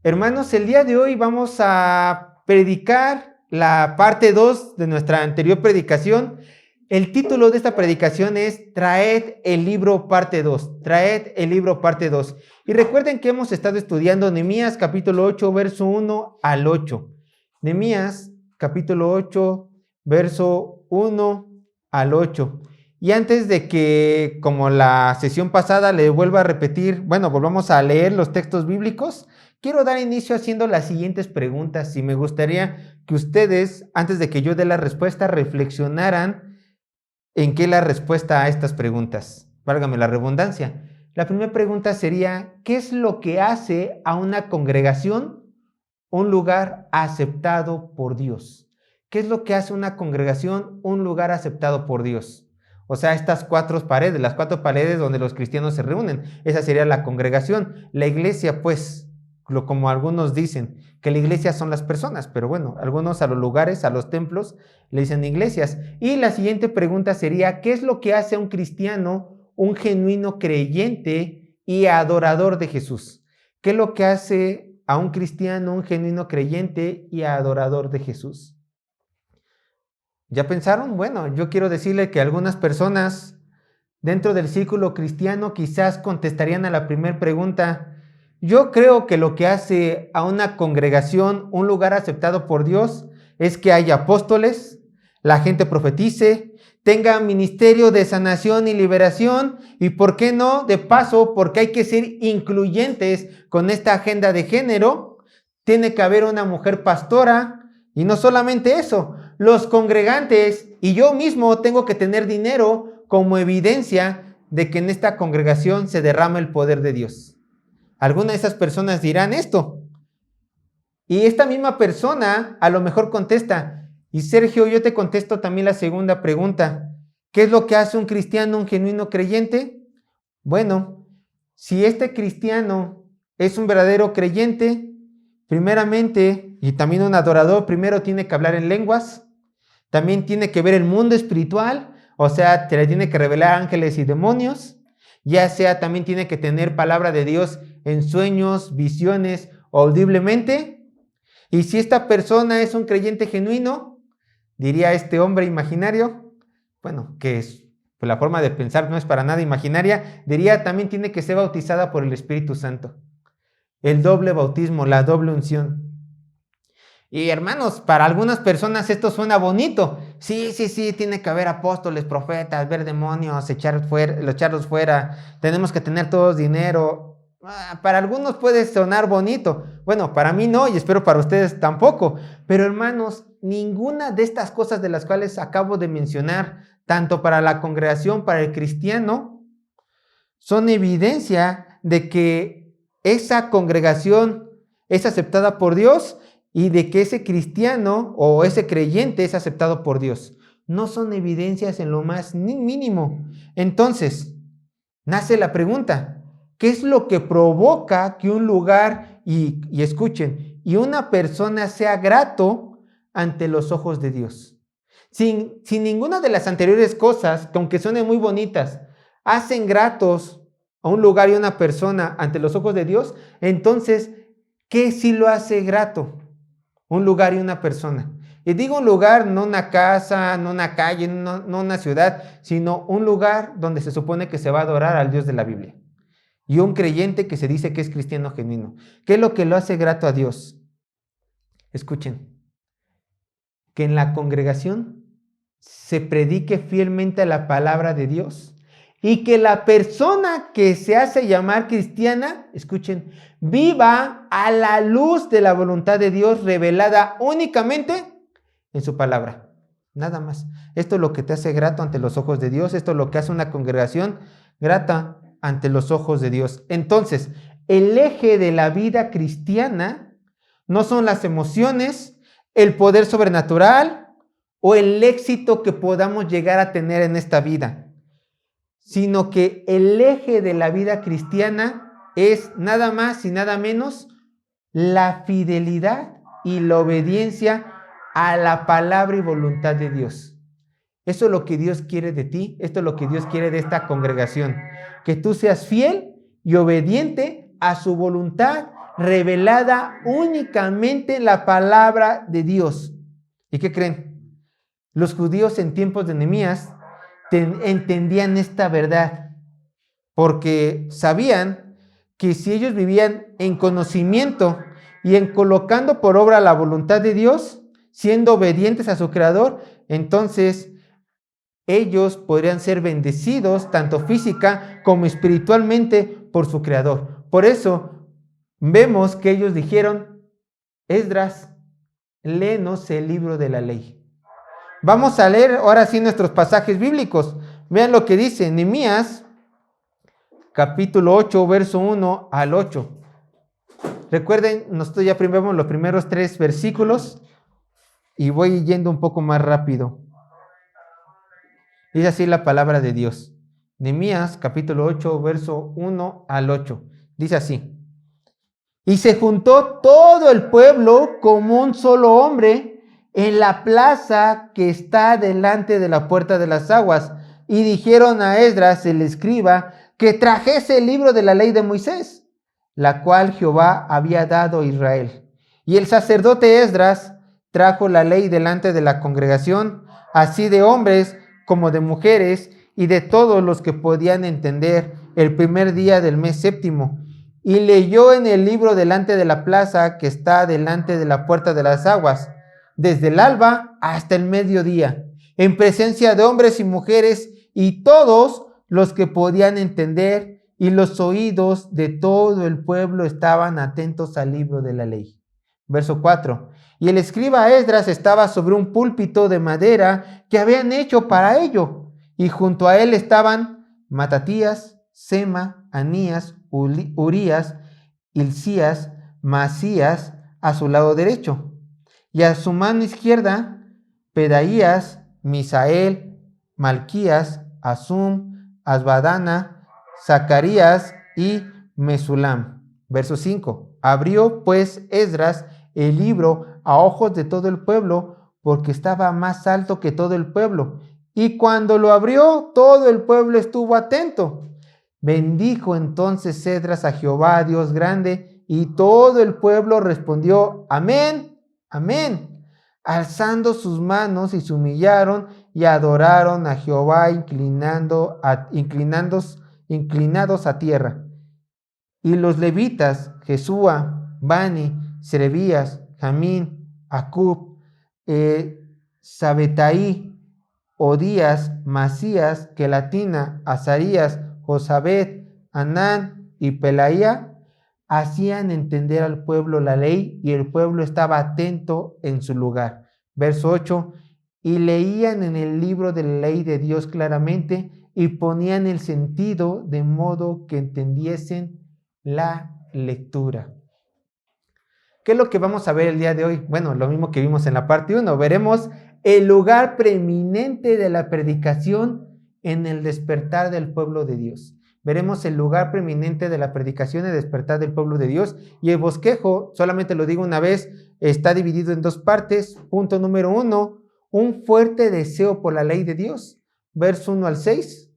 Hermanos, el día de hoy vamos a predicar la parte 2 de nuestra anterior predicación. El título de esta predicación es Traed el libro parte 2. Traed el libro parte 2. Y recuerden que hemos estado estudiando Nehemías capítulo 8, verso 1 al 8. Nehemías capítulo 8, verso 1 al 8. Y antes de que, como la sesión pasada, le vuelva a repetir, volvamos a leer los textos bíblicos, quiero dar inicio haciendo las siguientes preguntas y me gustaría que ustedes, antes de que yo dé la respuesta, reflexionaran en qué es la respuesta a estas preguntas. Válgame la redundancia. La primera pregunta sería, ¿qué es lo que hace a una congregación un lugar aceptado por Dios? ¿Qué es lo que hace una congregación un lugar aceptado por Dios? O sea, estas cuatro paredes, las cuatro paredes donde los cristianos se reúnen, esa sería la congregación. La iglesia, pues, como algunos dicen, que la iglesia son las personas, pero bueno, algunos a los lugares, a los templos, le dicen iglesias. Y la siguiente pregunta sería, ¿qué es lo que hace a un cristiano un genuino creyente y adorador de Jesús? ¿Qué es lo que hace a un cristiano un genuino creyente y adorador de Jesús? ¿Ya pensaron? Bueno, yo quiero decirle que algunas personas dentro del círculo cristiano quizás contestarían a la primera pregunta. Yo creo que lo que hace a una congregación un lugar aceptado por Dios es que haya apóstoles, la gente profetice, tenga ministerio de sanación y liberación y, ¿por qué no? De paso, porque hay que ser incluyentes con esta agenda de género, tiene que haber una mujer pastora y no solamente eso, los congregantes y yo mismo tengo que tener dinero como evidencia de que en esta congregación se derrama el poder de Dios. Algunas de esas personas dirán esto. Y esta misma persona a lo mejor contesta. Y Sergio, yo te contesto también la segunda pregunta. ¿Qué es lo que hace un cristiano, un genuino creyente? Bueno, si este cristiano es un verdadero creyente, primeramente, y también un adorador, primero tiene que hablar en lenguas, también tiene que ver el mundo espiritual, o sea, te le tiene que revelar ángeles y demonios, ya sea también tiene que tener palabra de Dios en sueños, visiones, audiblemente. Y si esta persona es un creyente genuino, diría este hombre imaginario, bueno, que es, pues la forma de pensar no es para nada imaginaria, diría también tiene que ser bautizada por el Espíritu Santo. El doble bautismo, la doble unción. Y hermanos, para algunas personas esto suena bonito. Sí, tiene que haber apóstoles, profetas, ver demonios, echarlos fuera. Tenemos que tener todos dinero. Para algunos puede sonar bonito. Bueno, para mí no y espero para ustedes tampoco. Pero hermanos, ninguna de estas cosas de las cuales acabo de mencionar, tanto para la congregación, para el cristiano, son evidencia de que esa congregación es aceptada por Dios y de que ese cristiano o ese creyente es aceptado por Dios. No son evidencias en lo más mínimo. Entonces, nace la pregunta, ¿qué es lo que provoca que un lugar, y escuchen, y una persona sea grato ante los ojos de Dios? Sin ninguna de las anteriores cosas, que aunque suenen muy bonitas, hacen gratos a un lugar y a una persona ante los ojos de Dios, entonces, ¿qué sí lo hace grato? Un lugar y una persona. Y digo un lugar, no una casa, no una calle, no una ciudad, sino un lugar donde se supone que se va a adorar al Dios de la Biblia. Y un creyente que se dice que es cristiano genuino. ¿Qué es lo que lo hace grato a Dios? Escuchen. Que en la congregación se predique fielmente la palabra de Dios y que la persona que se hace llamar cristiana, escuchen, viva a la luz de la voluntad de Dios revelada únicamente en su palabra. Nada más. Esto es lo que te hace grato ante los ojos de Dios. Esto es lo que hace una congregación grata ante los ojos de Dios. Entonces, el eje de la vida cristiana no son las emociones, el poder sobrenatural o el éxito que podamos llegar a tener en esta vida, sino que el eje de la vida cristiana es nada más y nada menos la fidelidad y la obediencia a la palabra y voluntad de Dios. Eso es lo que Dios quiere de ti, esto es lo que Dios quiere de esta congregación, que tú seas fiel y obediente a su voluntad revelada únicamente en la palabra de Dios. ¿Y qué creen? Los judíos en tiempos de Nehemías entendían esta verdad, porque sabían que si ellos vivían en conocimiento y en colocando por obra la voluntad de Dios, siendo obedientes a su Creador, entonces ellos podrían ser bendecidos tanto física como espiritualmente por su Creador. Por eso vemos que ellos dijeron: Esdras, léenos el libro de la ley. Vamos a leer ahora sí nuestros pasajes bíblicos. Vean lo que dice Nehemías, capítulo 8, verso 1 al 8. Recuerden, nosotros ya vemos los primeros 3 versículos y voy yendo un poco más rápido. Dice así la palabra de Dios. Nehemías, capítulo 8, verso 1 al 8. Dice así: Y se juntó todo el pueblo como un solo hombre en la plaza que está delante de la puerta de las aguas, y dijeron a Esdras el escriba que trajese el libro de la ley de Moisés, la cual Jehová había dado a Israel. Y el sacerdote Esdras trajo la ley delante de la congregación, así de hombres como de mujeres, y de todos los que podían entender, el primer día del mes séptimo. Y leyó en el libro delante de la plaza que está delante de la puerta de las aguas, desde el alba hasta el mediodía, en presencia de hombres y mujeres, y todos los que podían entender, y los oídos de todo el pueblo estaban atentos al libro de la ley. Verso 4. Y el escriba Esdras estaba sobre un púlpito de madera que habían hecho para ello, y junto a él estaban Matatías, Sema, Anías, Urías, Hilcías, Masías a su lado derecho, y a su mano izquierda Pedaías, Misael, Malquías, Asum, Asbadana, Zacarías y Mesulam. Verso 5. Abrió pues Esdras el libro a ojos de todo el pueblo, porque estaba más alto que todo el pueblo. Y cuando lo abrió, todo el pueblo estuvo atento. Bendijo entonces Esdras a Jehová, Dios grande, y todo el pueblo respondió: Amén, amén, alzando sus manos, y se humillaron y adoraron a Jehová, inclinados a tierra. Y los levitas, Jesúa, Bani, Serebías, Jamín, Acub, Sabetaí, Odías, Masías, Quelatina, Azarías, Josabed, Anán y Pelaía, hacían entender al pueblo la ley, y el pueblo estaba atento en su lugar. Verso 8. Y leían en el libro de la ley de Dios claramente, y ponían el sentido de modo que entendiesen la lectura. ¿Qué es lo que vamos a ver el día de hoy? Bueno, lo mismo que vimos en la parte 1. Veremos el lugar preeminente de la predicación en el despertar del pueblo de Dios. Veremos el lugar preeminente de la predicación y despertar del pueblo de Dios. Y el bosquejo, solamente lo digo una vez, está dividido en 2 partes. Punto número 1, un fuerte deseo por la ley de Dios, verso 1 al 6.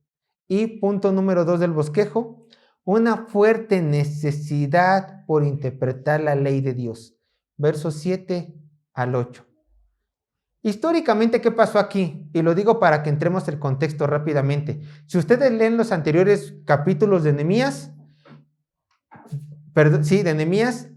Y punto número 2 del bosquejo, una fuerte necesidad por interpretar la ley de Dios, versos 7 al 8. Históricamente, ¿qué pasó aquí? Y lo digo para que entremos en el contexto rápidamente. Si ustedes leen los anteriores capítulos de Nehemías,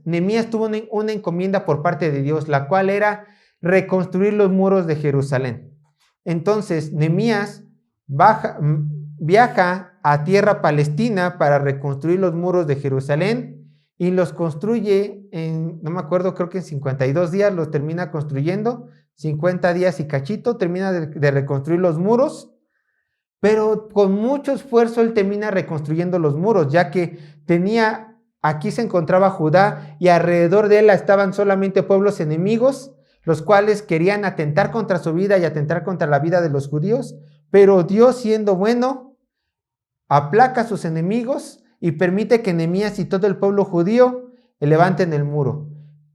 Nehemías tuvo una encomienda por parte de Dios, la cual era reconstruir los muros de Jerusalén. Entonces, Nehemías viaja a tierra palestina para reconstruir los muros de Jerusalén, y los construye en, no me acuerdo, creo que en 52 días los termina construyendo, 50 días y cachito, termina de reconstruir los muros, pero con mucho esfuerzo él termina reconstruyendo los muros, ya que aquí se encontraba Judá, y alrededor de él estaban solamente pueblos enemigos, los cuales querían atentar contra su vida y atentar contra la vida de los judíos, pero Dios, siendo bueno, aplaca a sus enemigos y permite que Nehemías y todo el pueblo judío levanten el muro.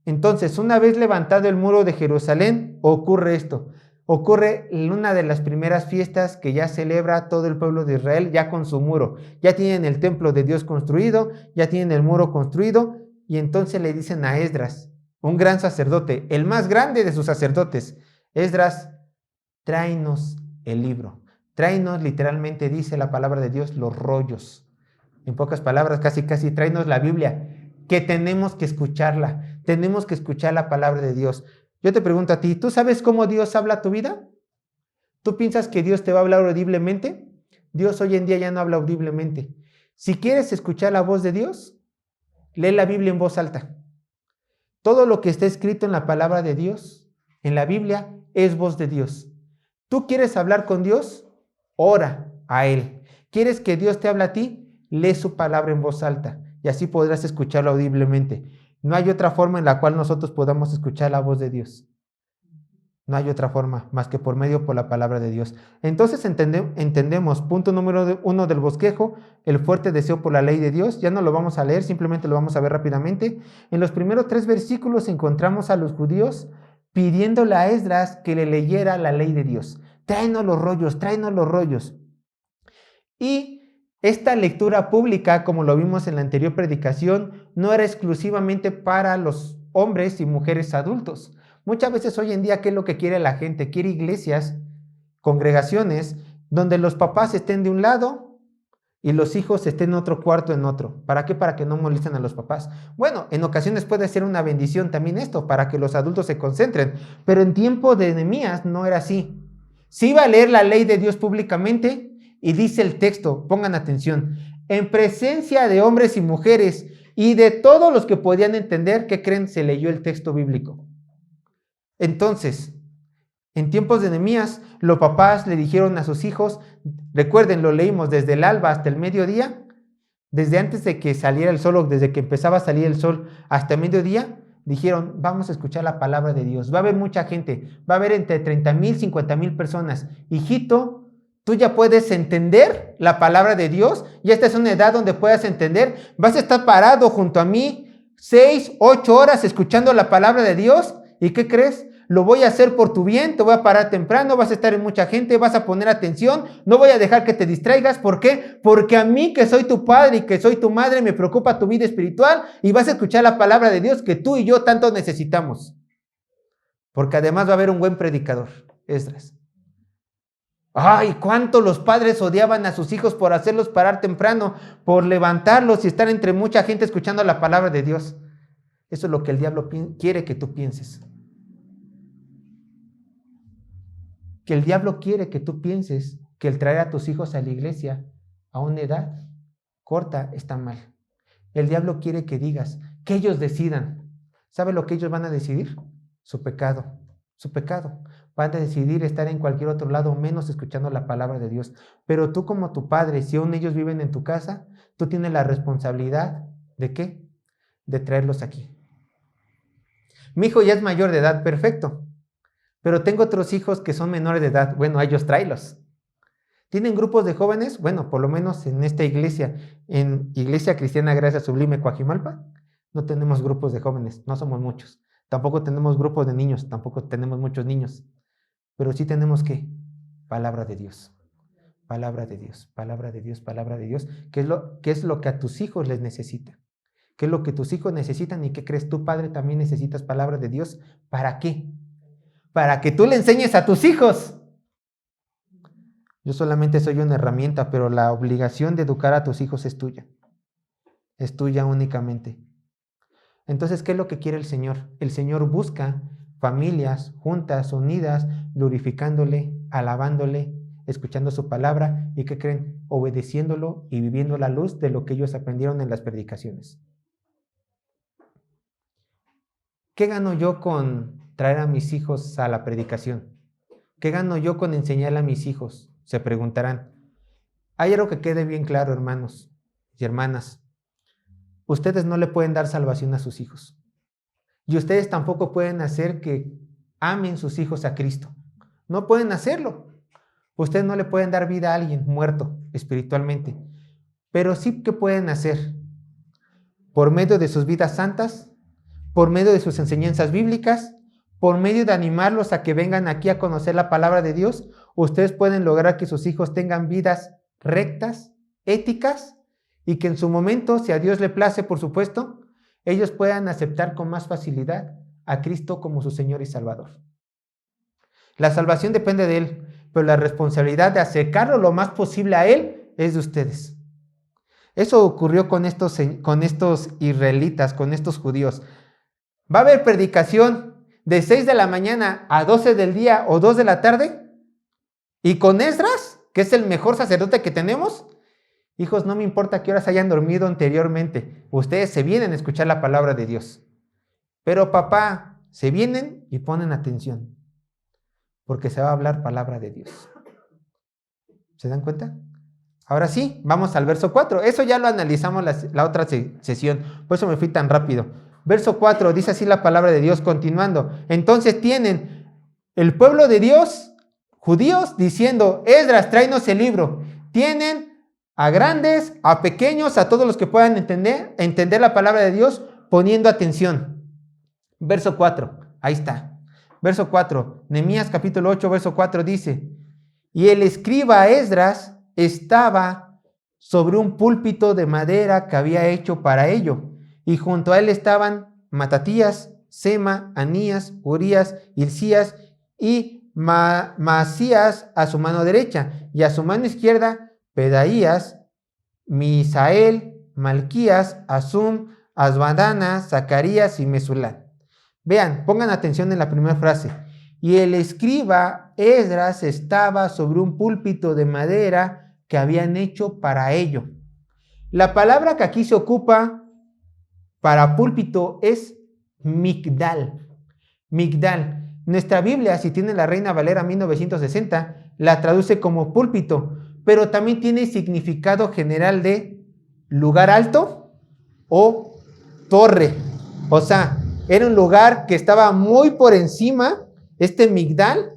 Entonces, una vez levantado el muro de Jerusalén, ocurre esto. ocurre en una de las primeras fiestas que ya celebra todo el pueblo de Israel, ya con su muro. Ya tienen el templo de Dios construido, ya tienen el muro construido, y entonces le dicen a Esdras, un gran sacerdote, el más grande de sus sacerdotes: Esdras, tráenos el libro. Tráenos, literalmente dice la palabra de Dios, los rollos. En pocas palabras, casi tráenos la Biblia, que tenemos que escucharla. Tenemos que escuchar la palabra de Dios. Yo te pregunto a ti, ¿tú sabes cómo Dios habla a tu vida? ¿Tú piensas que Dios te va a hablar audiblemente? Dios hoy en día ya no habla audiblemente. Si quieres escuchar la voz de Dios, lee la Biblia en voz alta. Todo lo que está escrito en la palabra de Dios, en la Biblia, es voz de Dios. ¿Tú quieres hablar con Dios? Ora a Él. ¿Quieres que Dios te hable a ti? Lee su palabra en voz alta y así podrás escucharlo audiblemente. No hay otra forma en la cual nosotros podamos escuchar la voz de Dios. No hay otra forma más que por la palabra de Dios. Entonces entendemos, punto número 1 del bosquejo, el fuerte deseo por la ley de Dios. Ya no lo vamos a leer, simplemente lo vamos a ver rápidamente. En los primeros 3 versículos encontramos a los judíos pidiéndole a Esdras que le leyera la ley de Dios. Tráenos los rollos, tráenos los rollos. Y esta lectura pública, como lo vimos en la anterior predicación, no era exclusivamente para los hombres y mujeres adultos. Muchas veces hoy en día, ¿qué es lo que quiere la gente? Quiere iglesias, congregaciones, donde los papás estén de un lado y los hijos estén en otro cuarto en otro. ¿Para qué? Para que no molesten a los papás. Bueno, en ocasiones puede ser una bendición también esto, para que los adultos se concentren. Pero en tiempo de Nehemías no era así. Se iba a leer la ley de Dios públicamente y dice el texto, pongan atención, en presencia de hombres y mujeres y de todos los que podían entender, ¿qué creen? Se leyó el texto bíblico. Entonces, en tiempos de Nehemías, los papás le dijeron a sus hijos, recuerden, lo leímos desde el alba hasta el mediodía, desde antes de que saliera el sol o desde que empezaba a salir el sol hasta el mediodía, dijeron, vamos a escuchar la palabra de Dios. Va a haber mucha gente, va a haber entre 30,000, 50,000 personas. Hijito, tú ya puedes entender la palabra de Dios y esta es una edad donde puedas entender. Vas a estar parado junto a mí 6, 8 horas escuchando la palabra de Dios. ¿Y qué crees? Lo voy a hacer por tu bien, te voy a parar temprano, vas a estar en mucha gente, vas a poner atención, no voy a dejar que te distraigas. ¿Por qué? Porque a mí, que soy tu padre y que soy tu madre, me preocupa tu vida espiritual y vas a escuchar la palabra de Dios que tú y yo tanto necesitamos. Porque además va a haber un buen predicador, Esdras. Ay, cuánto los padres odiaban a sus hijos por hacerlos parar temprano, por levantarlos y estar entre mucha gente escuchando la palabra de Dios. Eso es lo que el diablo quiere que tú pienses. Que el diablo quiere que tú pienses que el traer a tus hijos a la iglesia a una edad corta está mal. El diablo quiere que digas, que ellos decidan. ¿Sabe lo que ellos van a decidir? Su pecado, su pecado. Van a decidir estar en cualquier otro lado menos escuchando la palabra de Dios. Pero tú como tu padre, si aún ellos viven en tu casa, tú tienes la responsabilidad ¿de qué? De traerlos aquí. Mi hijo ya es mayor de edad, perfecto. Pero tengo otros hijos que son menores de edad. Bueno, a ellos tráelos. ¿Tienen grupos de jóvenes? Bueno, por lo menos en esta iglesia, en Iglesia Cristiana Gracia Sublime Coajimalpa, no tenemos grupos de jóvenes, no somos muchos. Tampoco tenemos grupos de niños, tampoco tenemos muchos niños. Pero sí tenemos, ¿qué? Palabra de Dios. Palabra de Dios, palabra de Dios, palabra de Dios. ¿Qué es lo que a tus hijos les necesita? ¿Qué es lo que tus hijos necesitan? ¿Y qué crees tú, padre, también necesitas palabra de Dios? ¿Para qué? Para que tú le enseñes a tus hijos. Yo solamente soy una herramienta, pero la obligación de educar a tus hijos es tuya. Es tuya únicamente. Entonces, ¿qué es lo que quiere el Señor? El Señor busca familias juntas, unidas, glorificándole, alabándole, escuchando su palabra y, ¿qué creen? Obedeciéndolo y viviendo la luz de lo que ellos aprendieron en las predicaciones. ¿Qué gano yo con traer a mis hijos a la predicación? ¿Qué gano yo con enseñarle a mis hijos? Se preguntarán. Hay algo que quede bien claro, hermanos y hermanas. Ustedes no le pueden dar salvación a sus hijos. Y ustedes tampoco pueden hacer que amen sus hijos a Cristo. No pueden hacerlo. Ustedes no le pueden dar vida a alguien muerto espiritualmente. Pero sí que pueden hacer, por medio de sus vidas santas, por medio de sus enseñanzas bíblicas, por medio de animarlos a que vengan aquí a conocer la palabra de Dios, ustedes pueden lograr que sus hijos tengan vidas rectas, éticas, y que en su momento, si a Dios le place, por supuesto, ellos puedan aceptar con más facilidad a Cristo como su Señor y Salvador. La salvación depende de Él, pero la responsabilidad de acercarlo lo más posible a Él es de ustedes. Eso ocurrió con estos israelitas, con estos judíos. Va a haber predicación de 6 de la mañana a 12 del día o 2 de la tarde, y con Esdras, que es el mejor sacerdote que tenemos. Hijos, no me importa qué horas hayan dormido anteriormente, ustedes se vienen a escuchar la palabra de Dios. Pero papá, se vienen y ponen atención, porque se va a hablar palabra de Dios. ¿Se dan cuenta? Ahora sí, vamos al verso 4. Eso ya lo analizamos la otra sesión, por eso me fui tan rápido. Verso 4, dice así la palabra de Dios, continuando. Entonces tienen el pueblo de Dios, judíos, diciendo: Esdras, tráenos el libro. Tienen a grandes, a pequeños, a todos los que puedan entender la palabra de Dios, poniendo atención. Verso 4, ahí está. Verso 4, Nehemías capítulo 8, verso 4 dice: y el escriba Esdras estaba sobre un púlpito de madera que había hecho para ello, y junto a él estaban Matatías, Sema, Anías, Urías, Hilcías y Maasías a su mano derecha, y a su mano izquierda Pedaías, Misael, Malquías, Asum, Asbadana, Zacarías y Mesulán. Vean, pongan atención en la primera frase. Y el escriba Esdras estaba sobre un púlpito de madera que habían hecho para ello. La palabra que aquí se ocupa para púlpito es migdal. Migdal. Nuestra Biblia, si tiene la Reina Valera 1960, la traduce como púlpito, pero también tiene significado general de lugar alto o torre. O sea, era un lugar que estaba muy por encima. Este migdal,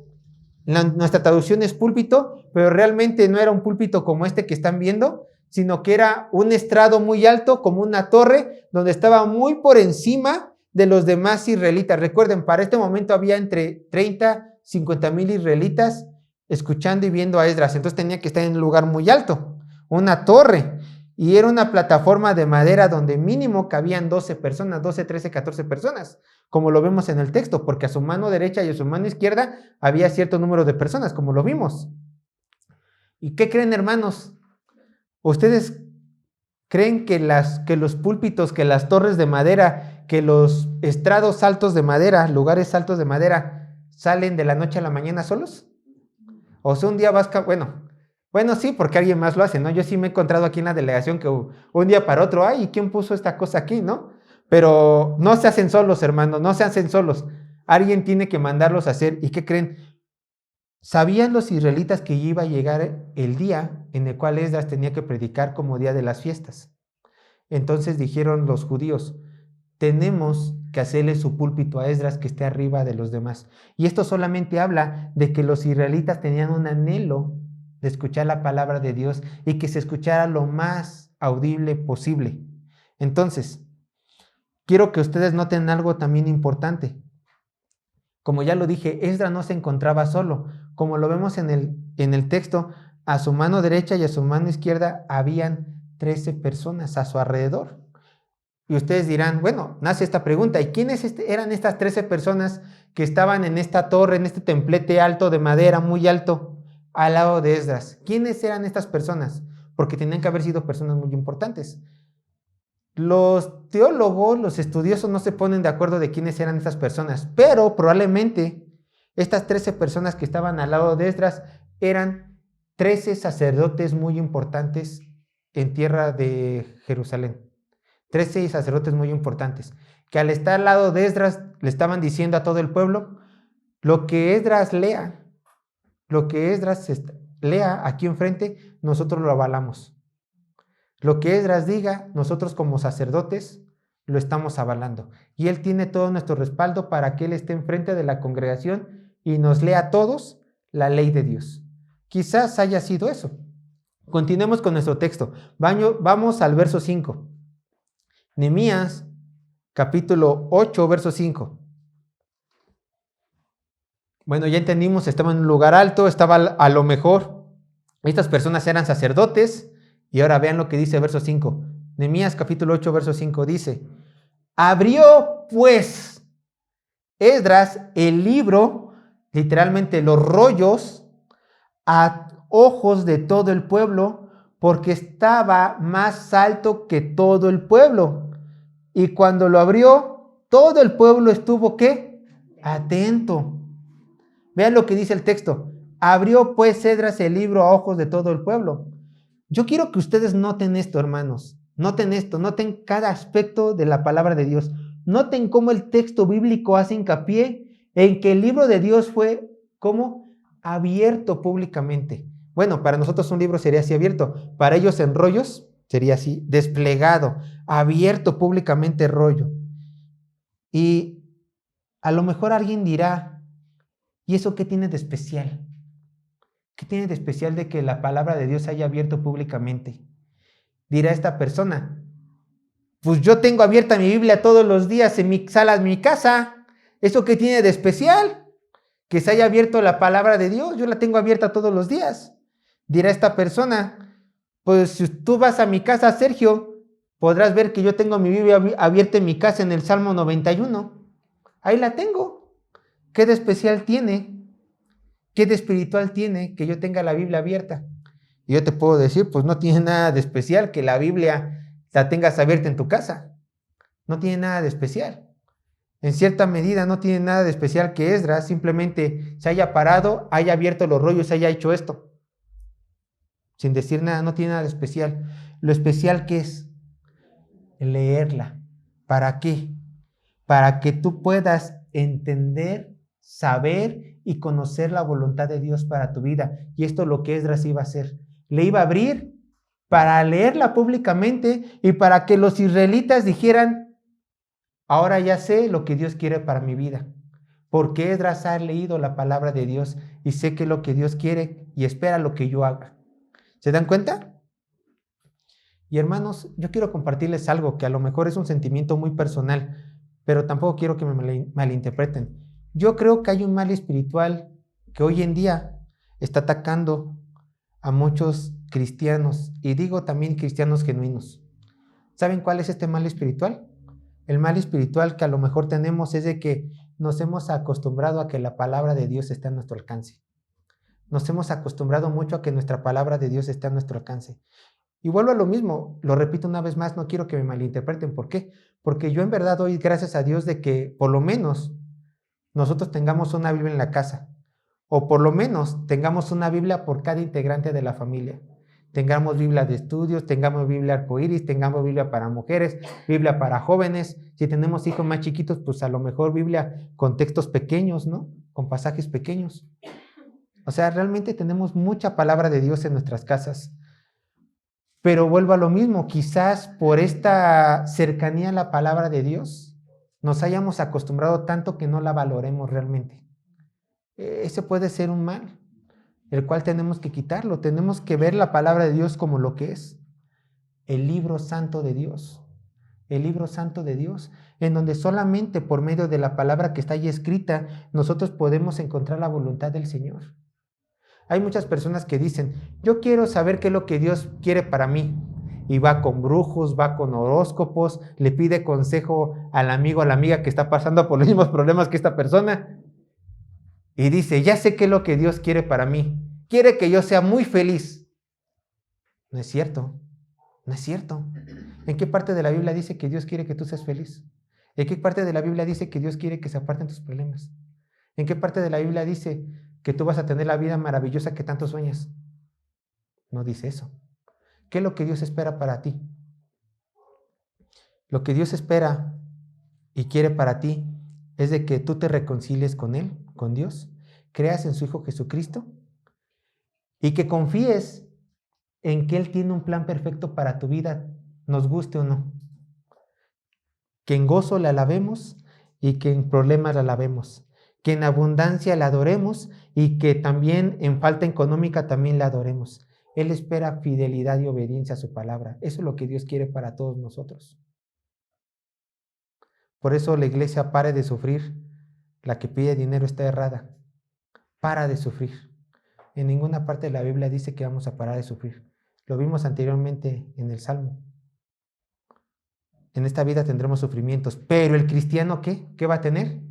nuestra traducción es púlpito, pero realmente no era un púlpito como este que están viendo, sino que era un estrado muy alto, como una torre, donde estaba muy por encima de los demás israelitas. Recuerden, para este momento había entre 30, 50 mil israelitas escuchando y viendo a Esdras, entonces tenía que estar en un lugar muy alto, una torre, y era una plataforma de madera donde mínimo cabían 12 personas, 12, 13, 14 personas, como lo vemos en el texto, porque a su mano derecha y a su mano izquierda había cierto número de personas, como lo vimos. ¿Y qué creen, hermanos? ¿Ustedes creen que los púlpitos, que las torres de madera, que los estrados altos de madera, lugares altos de madera, salen de la noche a la mañana solos? O sea, un día vas... Bueno, sí, porque alguien más lo hace, ¿no? Yo sí me he encontrado aquí en la delegación que un día para otro, ay, ¿quién puso esta cosa aquí, no? Pero no se hacen solos, hermanos, no se hacen solos. Alguien tiene que mandarlos a hacer. ¿Y qué creen? ¿Sabían los israelitas que iba a llegar el día en el cual Esdras tenía que predicar como día de las fiestas? Entonces dijeron los judíos: tenemos que hacerle su púlpito a Esdras que esté arriba de los demás. Y esto solamente habla de que los israelitas tenían un anhelo de escuchar la palabra de Dios y que se escuchara lo más audible posible. Entonces, quiero que ustedes noten algo también importante. Como ya lo dije, Esdras no se encontraba solo. Como lo vemos en el texto, a su mano derecha y a su mano izquierda habían 13 personas a su alrededor. Y ustedes dirán, bueno, nace esta pregunta, ¿y quiénes eran estas 13 personas que estaban en esta torre, en este templete alto de madera, muy alto, al lado de Esdras? ¿Quiénes eran estas personas? Porque tenían que haber sido personas muy importantes. Los teólogos, los estudiosos no se ponen de acuerdo de quiénes eran estas personas, pero probablemente estas 13 personas que estaban al lado de Esdras eran 13 sacerdotes muy importantes en tierra de Jerusalén. 13 sacerdotes muy importantes, que al estar al lado de Esdras le estaban diciendo a todo el pueblo: lo que Esdras lea aquí enfrente, nosotros lo avalamos. Lo que Esdras diga, nosotros como sacerdotes lo estamos avalando. Y él tiene todo nuestro respaldo para que él esté enfrente de la congregación y nos lea a todos la ley de Dios. Quizás haya sido eso. Continuemos con nuestro texto. Vamos al verso 5. Nehemías, capítulo 8, verso 5. Bueno, ya entendimos, estaba en un lugar alto, estaba a lo mejor, estas personas eran sacerdotes, y ahora vean lo que dice verso 5. Nehemías capítulo 8, verso 5 dice, abrió pues Esdras el libro, literalmente los rollos, a ojos de todo el pueblo, porque estaba más alto que todo el pueblo. Y cuando lo abrió, todo el pueblo estuvo, ¿qué? Atento. Vean lo que dice el texto. Abrió pues Esdras el libro a ojos de todo el pueblo. Yo quiero que ustedes noten esto, hermanos. Noten esto, noten cada aspecto de la palabra de Dios. Noten cómo el texto bíblico hace hincapié en que el libro de Dios fue, ¿cómo? Abierto públicamente. Bueno, para nosotros un libro sería así abierto. Para ellos en rollos sería así, desplegado, abierto públicamente rollo. Y a lo mejor alguien dirá, ¿y eso qué tiene de especial? ¿Qué tiene de especial de que la palabra de Dios haya abierto públicamente? Dirá esta persona, pues yo tengo abierta mi Biblia todos los días en mi sala, en mi casa. ¿Eso qué tiene de especial? Que se haya abierto la palabra de Dios, yo la tengo abierta todos los días. Dirá esta persona, pues si tú vas a mi casa, Sergio, podrás ver que yo tengo mi Biblia abierta en mi casa en el Salmo 91. Ahí la tengo. ¿Qué de especial tiene? ¿Qué de espiritual tiene que yo tenga la Biblia abierta? Y yo te puedo decir, pues no tiene nada de especial que la Biblia la tengas abierta en tu casa. No tiene nada de especial. En cierta medida no tiene nada de especial que Esdras simplemente se haya parado, haya abierto los rollos, haya hecho esto. Sin decir nada, no tiene nada de especial. Lo especial que es leerla. ¿Para qué? Para que tú puedas entender, saber y conocer la voluntad de Dios para tu vida. Y esto es lo que Esdras iba a hacer. Le iba a abrir para leerla públicamente y para que los israelitas dijeran, ahora ya sé lo que Dios quiere para mi vida. Porque Esdras ha leído la palabra de Dios y sé que lo que Dios quiere y espera lo que yo haga. ¿Se dan cuenta? Y hermanos, yo quiero compartirles algo que a lo mejor es un sentimiento muy personal, pero tampoco quiero que me malinterpreten. Yo creo que hay un mal espiritual que hoy en día está atacando a muchos cristianos, y digo también cristianos genuinos. ¿Saben cuál es este mal espiritual? El mal espiritual que a lo mejor tenemos es de que nos hemos acostumbrado a que la palabra de Dios está a nuestro alcance. Nos hemos acostumbrado mucho a que nuestra palabra de Dios está a nuestro alcance. Y vuelvo a lo mismo, lo repito una vez más, no quiero que me malinterpreten. ¿Por qué? Porque yo en verdad doy gracias a Dios de que por lo menos nosotros tengamos una Biblia en la casa, o por lo menos tengamos una Biblia por cada integrante de la familia. Tengamos Biblia de estudios, tengamos Biblia arcoíris, tengamos Biblia para mujeres, Biblia para jóvenes. Si tenemos hijos más chiquitos, pues a lo mejor Biblia con textos pequeños, ¿no? Con pasajes pequeños. O sea, realmente tenemos mucha palabra de Dios en nuestras casas. Pero vuelvo a lo mismo, quizás por esta cercanía a la palabra de Dios, nos hayamos acostumbrado tanto que no la valoremos realmente. Ese puede ser un mal, el cual tenemos que quitarlo. Tenemos que ver la palabra de Dios como lo que es, el libro santo de Dios. El libro santo de Dios, en donde solamente por medio de la palabra que está ahí escrita, nosotros podemos encontrar la voluntad del Señor. Hay muchas personas que dicen, yo quiero saber qué es lo que Dios quiere para mí. Y va con brujos, va con horóscopos, le pide consejo al amigo, a la amiga que está pasando por los mismos problemas que esta persona. Y dice, ya sé qué es lo que Dios quiere para mí. Quiere que yo sea muy feliz. No es cierto, no es cierto. ¿En qué parte de la Biblia dice que Dios quiere que tú seas feliz? ¿En qué parte de la Biblia dice que Dios quiere que se aparten tus problemas? ¿En qué parte de la Biblia dice que tú vas a tener la vida maravillosa que tanto sueñas? No dice eso. ¿Qué es lo que Dios espera para ti? Lo que Dios espera y quiere para ti es de que tú te reconcilies con Él, con Dios, creas en su Hijo Jesucristo y que confíes en que Él tiene un plan perfecto para tu vida, nos guste o no. Que en gozo le alabemos y que en problemas le alabemos. Que en abundancia le adoremos y que también en falta económica también le adoremos. Él espera fidelidad y obediencia a su palabra. Eso es lo que Dios quiere para todos nosotros. Por eso la iglesia pare de sufrir. La que pide dinero está errada. para de sufrir. En ninguna parte de la Biblia dice que vamos a parar de sufrir. Lo vimos anteriormente en el Salmo. En esta vida tendremos sufrimientos, pero el cristiano, ¿qué? ¿Qué va a tener?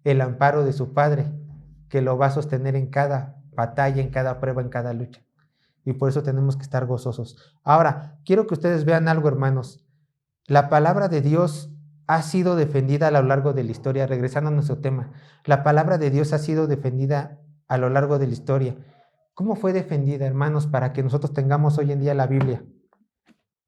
El amparo de su Padre, que lo va a sostener en cada batalla, en cada prueba, en cada lucha. Y por eso tenemos que estar gozosos. Ahora, quiero que ustedes vean algo, hermanos. La palabra de Dios ha sido defendida a lo largo de la historia. Regresando a nuestro tema, la palabra de Dios ha sido defendida a lo largo de la historia. ¿Cómo fue defendida, hermanos, para que nosotros tengamos hoy en día la Biblia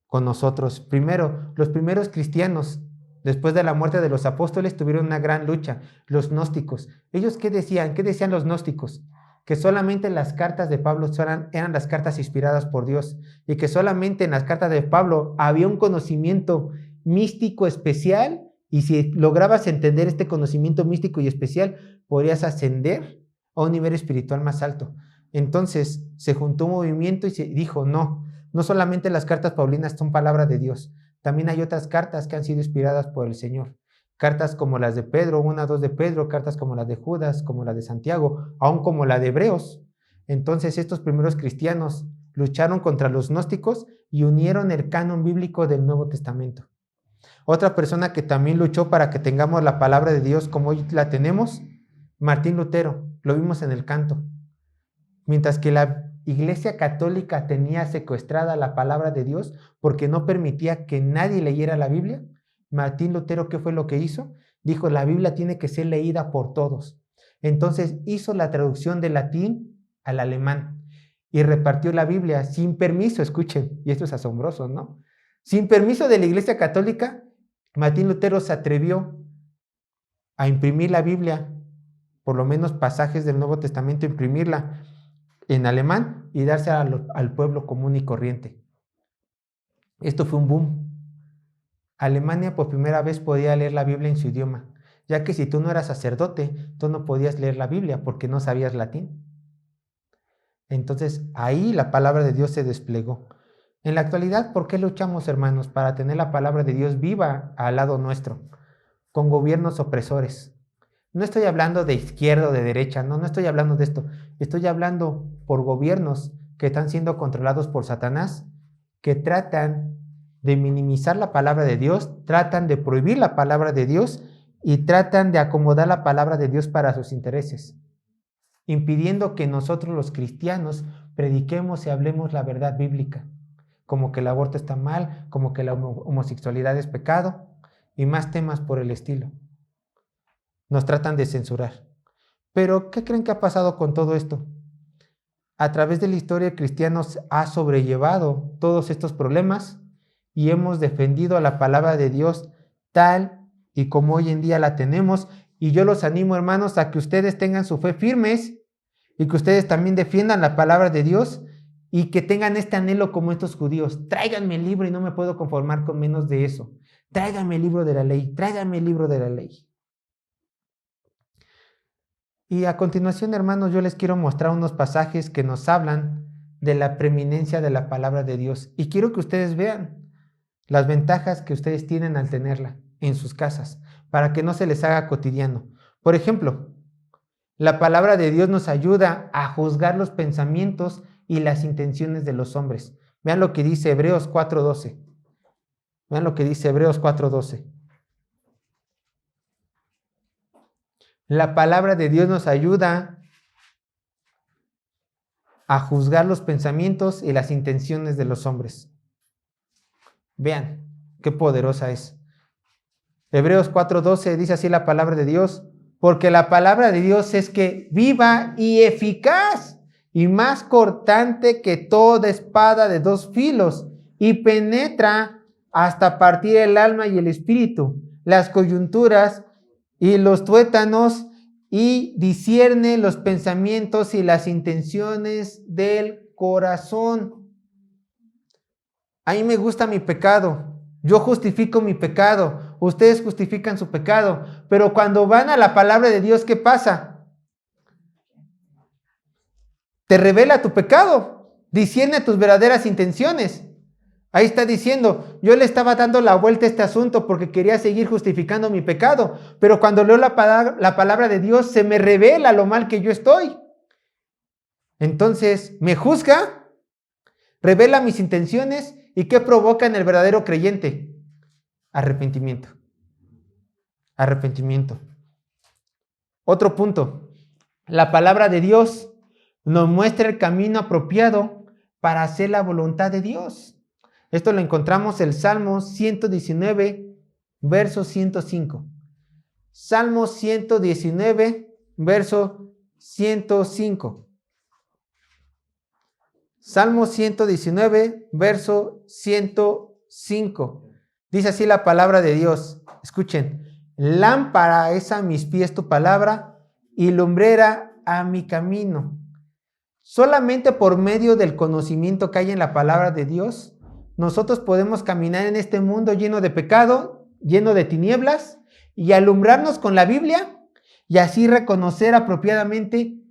con nosotros? Primero, los primeros cristianos, después de la muerte de los apóstoles, tuvieron una gran lucha. Los gnósticos. ¿Ellos qué decían? ¿Qué decían los gnósticos? Que solamente las cartas de Pablo eran las cartas inspiradas por Dios, y que solamente en las cartas de Pablo había un conocimiento místico especial, y si lograbas entender este conocimiento místico y especial, podrías ascender a un nivel espiritual más alto. Entonces se juntó un movimiento y se dijo, no solamente las cartas paulinas son palabra de Dios, también hay otras cartas que han sido inspiradas por el Señor. Cartas como las de Pedro, 1, 2 de Pedro, cartas como las de Judas, como la de Santiago, aún como la de Hebreos. Entonces estos primeros cristianos lucharon contra los gnósticos y unieron el canon bíblico del Nuevo Testamento. Otra persona que también luchó para que tengamos la palabra de Dios como hoy la tenemos, Martín Lutero, lo vimos en el canto. Mientras que la Iglesia Católica tenía secuestrada la palabra de Dios porque no permitía que nadie leyera la Biblia, Martín Lutero, ¿qué fue lo que hizo? Dijo, la Biblia tiene que ser leída por todos. Entonces hizo la traducción del latín al alemán y repartió la Biblia sin permiso, escuchen, y esto es asombroso, ¿no? Sin permiso de la Iglesia Católica, Martín Lutero se atrevió a imprimir la Biblia, por lo menos pasajes del Nuevo Testamento, imprimirla en alemán y darse al pueblo común y corriente. Esto fue un boom. Alemania por primera vez podía leer la Biblia en su idioma, ya que si tú no eras sacerdote, tú no podías leer la Biblia porque no sabías latín. Entonces ahí la palabra de Dios se desplegó. En la actualidad, ¿por qué luchamos, hermanos? Para tener la palabra de Dios viva al lado nuestro, con gobiernos opresores. No estoy hablando de izquierda o de derecha, no estoy hablando de esto. Estoy hablando por gobiernos que están siendo controlados por Satanás, que tratan de minimizar la palabra de Dios, tratan de prohibir la palabra de Dios y tratan de acomodar la palabra de Dios para sus intereses, impidiendo que nosotros los cristianos prediquemos y hablemos la verdad bíblica, como que el aborto está mal, como que la homosexualidad es pecado y más temas por el estilo. Nos tratan de censurar. Pero, ¿qué creen que ha pasado con todo esto? A través de la historia, el cristiano ha sobrellevado todos estos problemas y hemos defendido a la palabra de Dios tal y como hoy en día la tenemos. Y yo los animo, hermanos, a que ustedes tengan su fe firmes y que ustedes también defiendan la palabra de Dios y que tengan este anhelo como estos judíos. Tráiganme el libro y no me puedo conformar con menos de eso. Tráiganme el libro de la ley, tráiganme el libro de la ley. Y a continuación, hermanos, yo les quiero mostrar unos pasajes que nos hablan de la preeminencia de la palabra de Dios. Y quiero que ustedes vean las ventajas que ustedes tienen al tenerla en sus casas, para que no se les haga cotidiano. Por ejemplo, la palabra de Dios nos ayuda a juzgar los pensamientos y las intenciones de los hombres. Vean lo que dice Hebreos 4:12. Vean lo que dice Hebreos 4:12. La palabra de Dios nos ayuda a juzgar los pensamientos y las intenciones de los hombres. Vean qué poderosa es. Hebreos 4:12 dice así la palabra de Dios: porque la palabra de Dios es que viva y eficaz y más cortante que toda espada de dos filos y penetra hasta partir el alma y el espíritu, las coyunturas y los tuétanos, y discierne los pensamientos y las intenciones del corazón. A mí me gusta mi pecado, yo justifico mi pecado, ustedes justifican su pecado, pero cuando van a la palabra de Dios, ¿qué pasa? Te revela tu pecado, discierne tus verdaderas intenciones. Ahí está diciendo, yo le estaba dando la vuelta a este asunto porque quería seguir justificando mi pecado, pero cuando leo la palabra de Dios se me revela lo mal que yo estoy. Entonces, me juzga, revela mis intenciones y ¿qué provoca en el verdadero creyente? Arrepentimiento. Arrepentimiento. Otro punto. La palabra de Dios nos muestra el camino apropiado para hacer la voluntad de Dios. Esto lo encontramos en el Salmo 119, verso 105. Salmo 119, verso 105. Salmo 119, verso 105. Dice así la palabra de Dios. Escuchen. Lámpara es a mis pies tu palabra y lumbrera a mi camino. Solamente por medio del conocimiento que hay en la palabra de Dios, nosotros podemos caminar en este mundo lleno de pecado, lleno de tinieblas, y alumbrarnos con la Biblia y así reconocer apropiadamente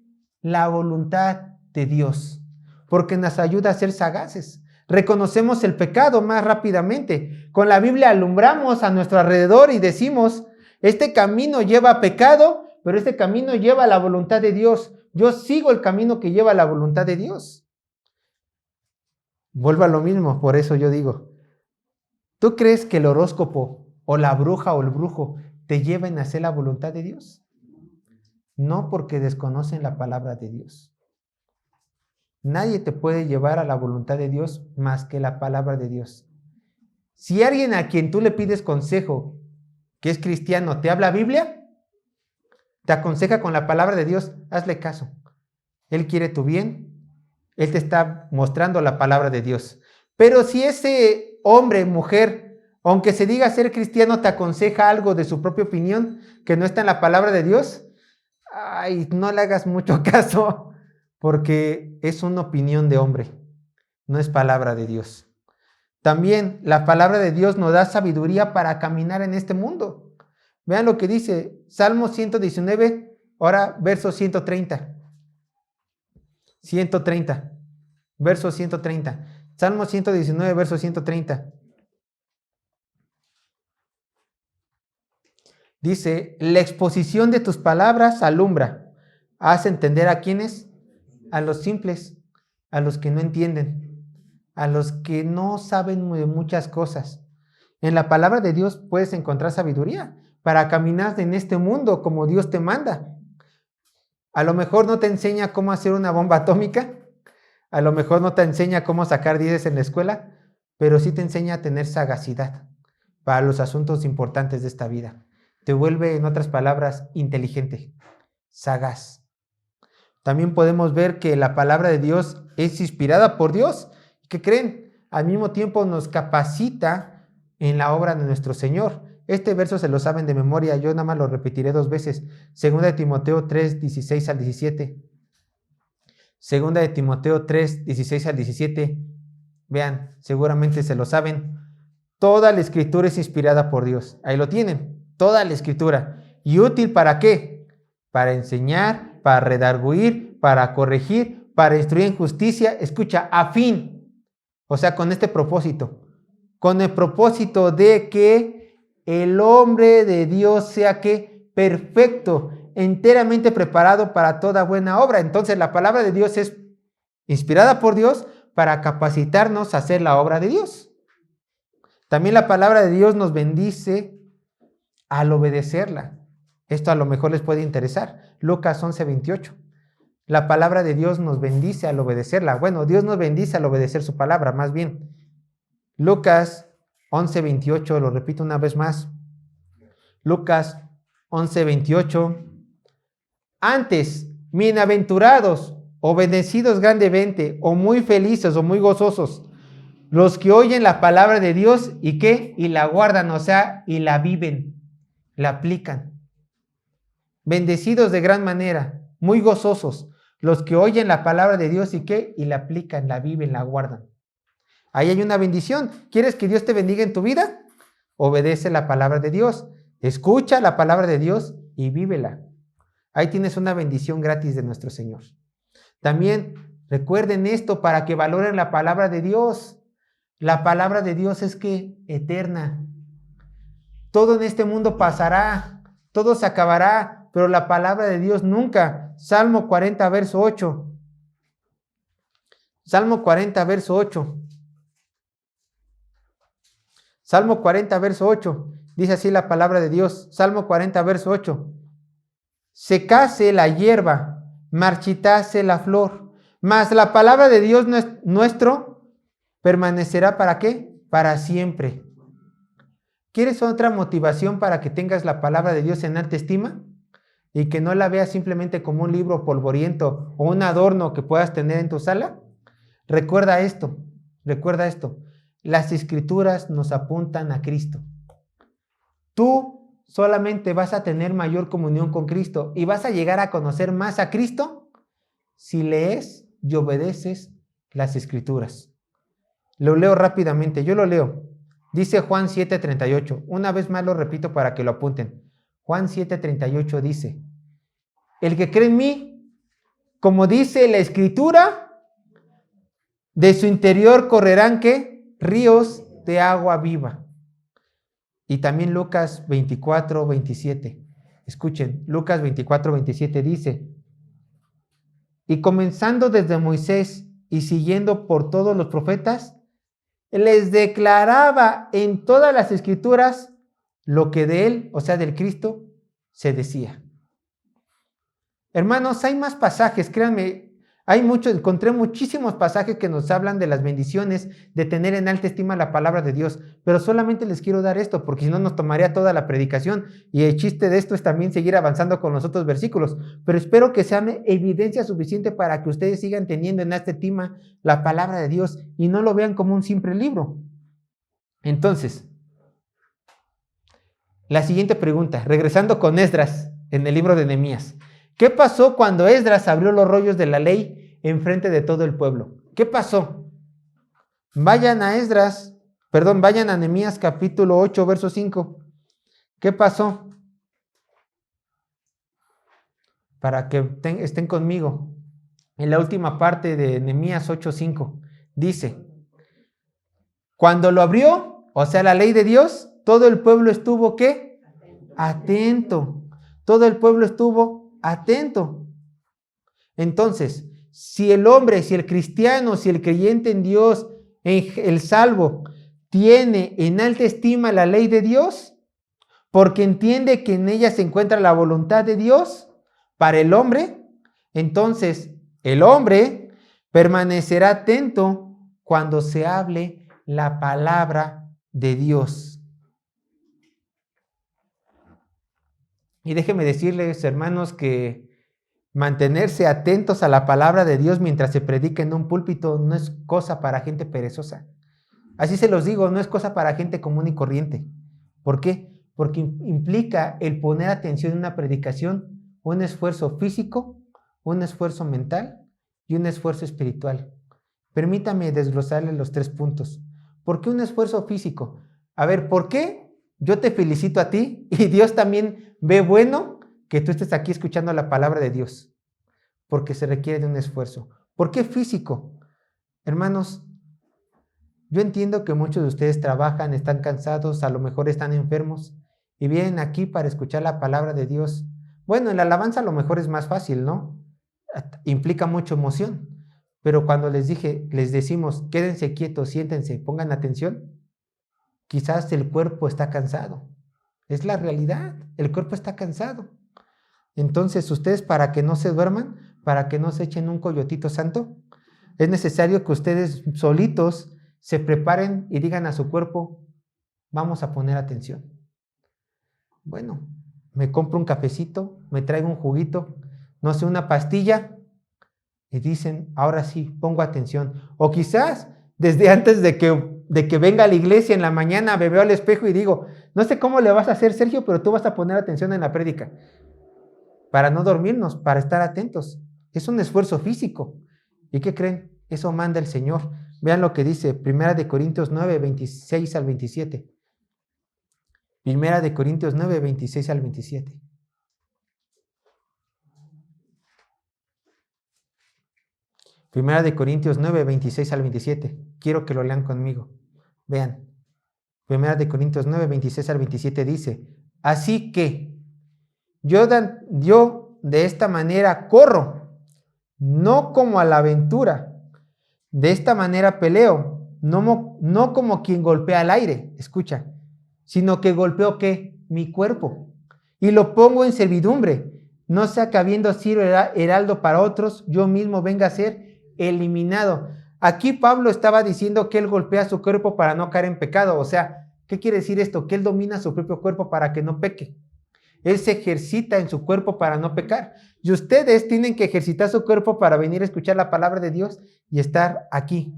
la voluntad de Dios, porque nos ayuda a ser sagaces. Reconocemos el pecado más rápidamente. Con la Biblia alumbramos a nuestro alrededor y decimos, este camino lleva a pecado, pero este camino lleva a la voluntad de Dios. Yo sigo el camino que lleva a la voluntad de Dios. Vuelvo a lo mismo, por eso yo digo, ¿tú crees que el horóscopo o la bruja o el brujo te lleven a hacer la voluntad de Dios? No, porque desconocen la palabra de Dios. Nadie te puede llevar a la voluntad de Dios más que la palabra de Dios. Si alguien a quien tú le pides consejo, que es cristiano, te habla Biblia, te aconseja con la palabra de Dios, hazle caso. Él quiere tu bien, él te está mostrando la palabra de Dios. Pero si ese hombre, mujer, aunque se diga ser cristiano, te aconseja algo de su propia opinión que no está en la palabra de Dios, ay, no le hagas mucho caso, porque es una opinión de hombre, no es palabra de Dios. También la palabra de Dios nos da sabiduría para caminar en este mundo. Vean lo que dice Salmo 119, ahora verso 130. 130, verso 130. Salmo 119, verso 130. Dice, la exposición de tus palabras alumbra. Haz entender a quienes, a los simples, a los que no entienden, a los que no saben de muchas cosas. En la palabra de Dios puedes encontrar sabiduría para caminar en este mundo como Dios te manda. A lo mejor no te enseña cómo hacer una bomba atómica, a lo mejor no te enseña cómo sacar 10 en la escuela, pero sí te enseña a tener sagacidad para los asuntos importantes de esta vida. Te vuelve, en otras palabras, inteligente, sagaz. También podemos ver que la palabra de Dios es inspirada por Dios. ¿Qué creen? Al mismo tiempo nos capacita en la obra de nuestro Señor. Este verso se lo saben de memoria, yo nada más lo repetiré 2 veces. Segunda de Timoteo 3, 16 al 17. Segunda de Timoteo 3, 16 al 17. Vean, seguramente se lo saben. Toda la escritura es inspirada por Dios. Ahí lo tienen. Toda la escritura. ¿Y útil para qué? Para enseñar, para redarguir, para corregir, para instruir en justicia. Escucha, a fin. O sea, con este propósito. Con el propósito de que el hombre de Dios sea que perfecto, enteramente preparado para toda buena obra. Entonces la palabra de Dios es inspirada por Dios para capacitarnos a hacer la obra de Dios. También la palabra de Dios nos bendice al obedecerla. Esto a lo mejor les puede interesar. Lucas 11:28. La palabra de Dios nos bendice al obedecerla. Bueno, Dios nos bendice al obedecer su palabra, más bien. Lucas 11:28, lo repito una vez más. Lucas 11:28. Antes, bienaventurados o bendecidos grandemente, o muy felices o muy gozosos, los que oyen la palabra de Dios y ¿qué? Y la guardan, o sea, y la viven, la aplican. Bendecidos de gran manera, muy gozosos, los que oyen la palabra de Dios y ¿qué? Y la aplican, la viven, la guardan. Ahí hay una bendición. ¿Quieres que Dios te bendiga en tu vida? Obedece la palabra de Dios. Escucha la palabra de Dios y vívela. Ahí tienes una bendición gratis de nuestro Señor. También recuerden esto para que valoren la palabra de Dios. La palabra de Dios es que eterna. Todo en este mundo pasará, todo se acabará, pero la palabra de Dios nunca. Salmo 40, verso 8. Salmo 40, verso 8. Salmo 40, verso 8. Dice así la palabra de Dios. Salmo 40, verso 8. Secase la hierba, marchitase la flor, mas la palabra de Dios nuestro permanecerá ¿para qué? Para siempre. ¿Quieres otra motivación para que tengas la palabra de Dios en alta estima? Y que no la veas simplemente como un libro polvoriento o un adorno que puedas tener en tu sala. Recuerda esto. Las escrituras nos apuntan a Cristo. Tú solamente vas a tener mayor comunión con Cristo y vas a llegar a conocer más a Cristo si lees y obedeces las escrituras. Lo leo rápidamente, yo lo leo. Dice Juan 7:38. Una vez más lo repito para que lo apunten. Juan 7:38 dice: el que cree en mí, como dice la escritura, de su interior correrán ¿qué? Ríos de agua viva. Y también Lucas 24:27. Escuchen, Lucas 24:27 dice: y comenzando desde Moisés y siguiendo por todos los profetas, les declaraba en todas las escrituras lo que de él, o sea, del Cristo, se decía. Hermanos, hay más pasajes, créanme, encontré muchísimos pasajes que nos hablan de las bendiciones de tener en alta estima la palabra de Dios, pero solamente les quiero dar esto, porque si no nos tomaría toda la predicación, y el chiste de esto es también seguir avanzando con los otros versículos, pero espero que sean evidencia suficiente para que ustedes sigan teniendo en alta estima la palabra de Dios, y no lo vean como un simple libro. Entonces, la siguiente pregunta, regresando con Esdras en el libro de Nehemías. ¿Qué pasó cuando Esdras abrió los rollos de la ley en frente de todo el pueblo? ¿Qué pasó? Vayan a Nehemías capítulo 8, verso 5. ¿Qué pasó? Para que estén conmigo. En la última parte de Nehemías 8:5 dice: cuando lo abrió, o sea, la ley de Dios, todo el pueblo estuvo ¿qué? Atento. Todo el pueblo estuvo atento. Entonces, si el cristiano, si el creyente en Dios, el salvo, tiene en alta estima la ley de Dios, porque entiende que en ella se encuentra la voluntad de Dios para el hombre, entonces el hombre permanecerá atento cuando se hable la palabra de Dios. Y déjenme decirles, hermanos, que mantenerse atentos a la palabra de Dios mientras se predica en un púlpito no es cosa para gente perezosa. Así se los digo, no es cosa para gente común y corriente. ¿Por qué? Porque implica el poner atención en una predicación, un esfuerzo físico, un esfuerzo mental y un esfuerzo espiritual. Permítame desglosarle los 3 puntos. ¿Por qué un esfuerzo físico? A ver, ¿por qué yo te felicito a ti y Dios también ve bueno que tú estés aquí escuchando la palabra de Dios? Porque se requiere de un esfuerzo. ¿Por qué físico? Hermanos, yo entiendo que muchos de ustedes trabajan, están cansados, a lo mejor están enfermos y vienen aquí para escuchar la palabra de Dios. Bueno, en la alabanza a lo mejor es más fácil, ¿no? Implica mucha emoción. Pero cuando les decimos, quédense quietos, siéntense, pongan atención, quizás el cuerpo está cansado. Es la realidad, el cuerpo está cansado. Entonces, ustedes, para que no se duerman, para que no se echen un coyotito santo, es necesario que ustedes solitos se preparen y digan a su cuerpo, vamos a poner atención. Bueno, me compro un cafecito, me traigo un juguito, no sé, una pastilla, y dicen, ahora sí, pongo atención. O quizás, desde antes de que venga a la iglesia en la mañana, me veo al espejo y digo, no sé cómo le vas a hacer, Sergio, pero tú vas a poner atención en la prédica. Para no dormirnos, para estar atentos. Es un esfuerzo físico. ¿Y qué creen? Eso manda el Señor. Vean lo que dice 1 Corintios 9, 26 al 27. 1 Corintios 9, 26 al 27. Primera de Corintios 9, 26 al 27. Quiero que lo lean conmigo. Vean. Primera de Corintios 9, 26 al 27 dice, así que yo de esta manera corro, no como a la aventura, De esta manera peleo, no como quien golpea al aire, escucha, sino que golpeo ¿qué? Mi cuerpo. Y lo pongo en servidumbre, no sea que habiendo sido heraldo para otros, yo mismo venga a ser eliminado. Aquí Pablo estaba diciendo que él golpea su cuerpo para no caer en pecado. O sea, ¿qué quiere decir esto? Que él domina su propio cuerpo para que no peque. Él se ejercita en su cuerpo para no pecar. Y ustedes tienen que ejercitar su cuerpo para venir a escuchar la palabra de Dios y estar aquí,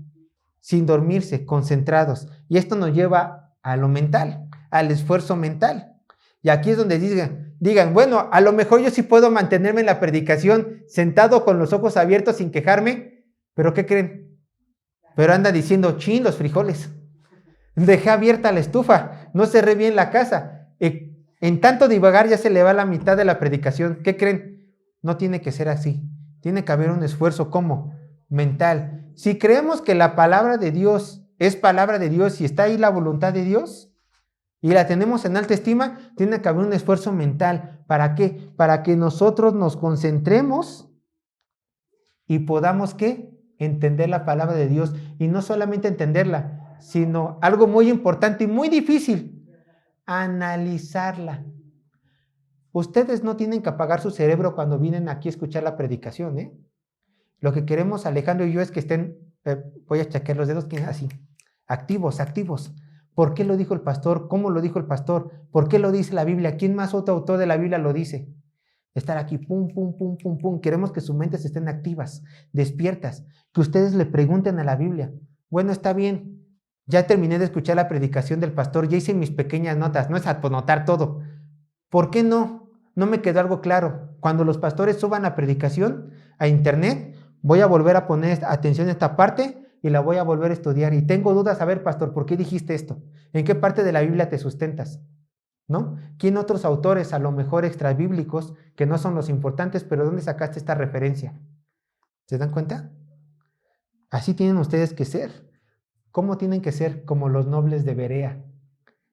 sin dormirse, concentrados. Y esto nos lleva a lo mental, al esfuerzo mental. Y aquí es donde digan, bueno, a lo mejor yo sí puedo mantenerme en la predicación sentado con los ojos abiertos sin quejarme, pero ¿qué creen? Pero anda diciendo, chin, los frijoles. Dejé abierta la estufa, no cerré bien la casa. En tanto divagar ya se le va la mitad de la predicación. ¿Qué creen? No tiene que ser así. Tiene que haber un esfuerzo, ¿cómo? Mental. Si creemos que la palabra de Dios es palabra de Dios y está ahí la voluntad de Dios y la tenemos en alta estima, tiene que haber un esfuerzo mental. ¿Para qué? Para que nosotros nos concentremos y podamos, ¿qué? Entender la palabra de Dios. Y no solamente entenderla, sino algo muy importante y muy difícil, analizarla. Ustedes no tienen que apagar su cerebro cuando vienen aquí a escuchar la predicación, ¿eh? Lo que queremos, Alejandro y yo, es que estén, voy a chequear los dedos, que así, activos. ¿Por qué lo dijo el pastor? ¿Cómo lo dijo el pastor? ¿Por qué lo dice la Biblia? ¿Quién más otro autor de la Biblia lo dice? Estar aquí, pum. Queremos que sus mentes estén activas, despiertas, que ustedes le pregunten a la Biblia. Bueno, está bien, ya terminé de escuchar la predicación del pastor, ya hice mis pequeñas notas, no es anotar todo. ¿Por qué no? No me quedó algo claro. Cuando los pastores suban la predicación a internet, voy a volver a poner atención a esta parte y la voy a volver a estudiar. Y tengo dudas, a ver, pastor, ¿por qué dijiste esto? ¿En qué parte de la Biblia te sustentas? ¿No? ¿Quién otros autores, a lo mejor extrabíblicos, que no son los importantes, pero dónde sacaste esta referencia? ¿Se dan cuenta? Así tienen ustedes que ser. ¿Cómo tienen que ser? Como los nobles de Berea,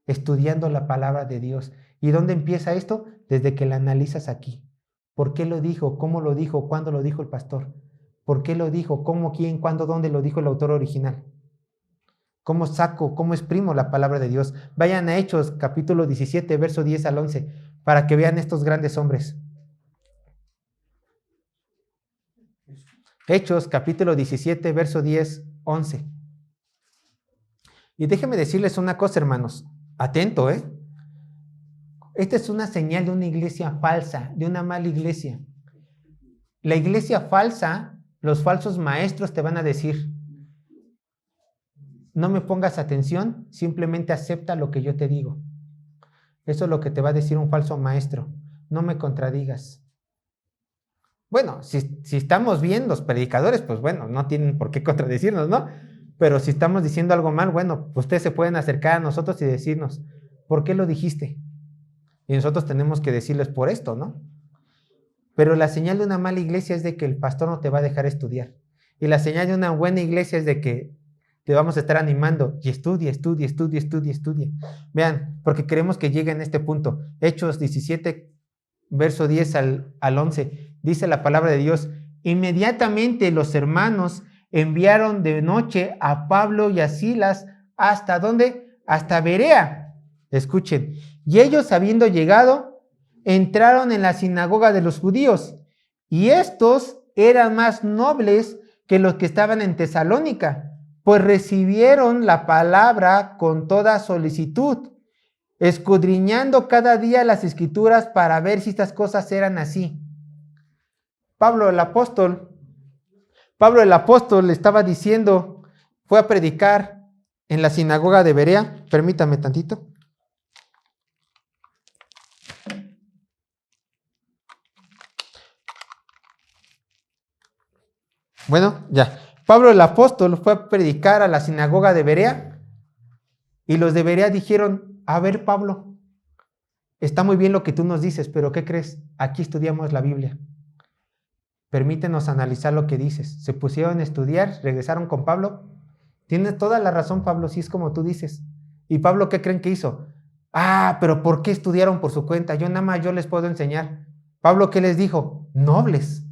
estudiando la palabra de Dios. ¿Y dónde empieza esto? Desde que la analizas aquí. ¿Por qué lo dijo? ¿Cómo lo dijo? ¿Cuándo lo dijo el pastor? ¿Por qué lo dijo? ¿Cómo, quién, cuándo, dónde lo dijo el autor original? ¿Cómo saco, cómo exprimo la palabra de Dios? Vayan a Hechos, capítulo 17, verso 10 al 11, para que vean estos grandes hombres. Hechos, capítulo 17, verso 10, 11. Y déjenme decirles una cosa, hermanos. Atento, ¿eh? Esta es una señal de una iglesia falsa, de una mala iglesia. La iglesia falsa, los falsos maestros te van a decir, no me pongas atención, simplemente acepta lo que yo te digo. Eso es lo que te va a decir un falso maestro. No me contradigas. Bueno, si estamos bien los predicadores, pues bueno, no tienen por qué contradecirnos, ¿no? Pero si estamos diciendo algo mal, bueno, ustedes se pueden acercar a nosotros y decirnos, ¿por qué lo dijiste? Y nosotros tenemos que decirles por esto, ¿no? Pero la señal de una mala iglesia es de que el pastor no te va a dejar estudiar. Y la señal de una buena iglesia es de que te vamos a estar animando y estudia. Vean, porque queremos que llegue en este punto. Hechos 17, verso 10 al 11. Dice la palabra de Dios, inmediatamente los hermanos enviaron de noche a Pablo y a Silas, ¿hasta dónde? Hasta Berea. Escuchen. Y ellos, habiendo llegado, entraron en la sinagoga de los judíos. Y estos eran más nobles que los que estaban en Tesalónica, pues recibieron la palabra con toda solicitud, escudriñando cada día las escrituras para ver si estas cosas eran así. Pablo el apóstol le estaba diciendo, fue a predicar en la sinagoga de Berea. Permítame tantito. Bueno, ya. Pablo el apóstol fue a predicar a la sinagoga de Berea y los de Berea dijeron, a ver, Pablo, está muy bien lo que tú nos dices, pero ¿qué crees? Aquí estudiamos la Biblia. Permítenos analizar lo que dices. Se pusieron a estudiar, regresaron con Pablo. Tienes toda la razón, Pablo, si es como tú dices. ¿Y Pablo qué creen que hizo? Pero ¿por qué estudiaron por su cuenta? Yo les puedo enseñar. Pablo, ¿qué les dijo? Nobles.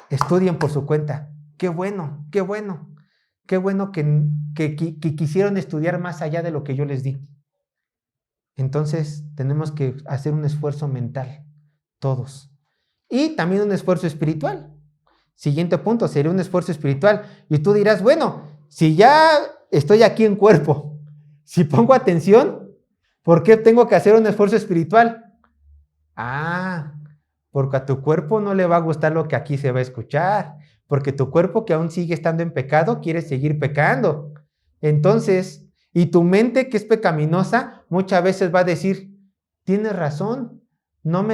Estudien por su cuenta. qué bueno, qué bueno, qué bueno que quisieron estudiar más allá de lo que yo les di. Entonces tenemos que hacer un esfuerzo mental, todos. Y también un esfuerzo espiritual. Siguiente punto, sería un esfuerzo espiritual. Y tú dirás, bueno, si ya estoy aquí en cuerpo, si pongo atención, ¿por qué tengo que hacer un esfuerzo espiritual? Porque a tu cuerpo no le va a gustar lo que aquí se va a escuchar, porque tu cuerpo que aún sigue estando en pecado quiere seguir pecando. Entonces, y tu mente que es pecaminosa muchas veces va a decir, tienes razón, no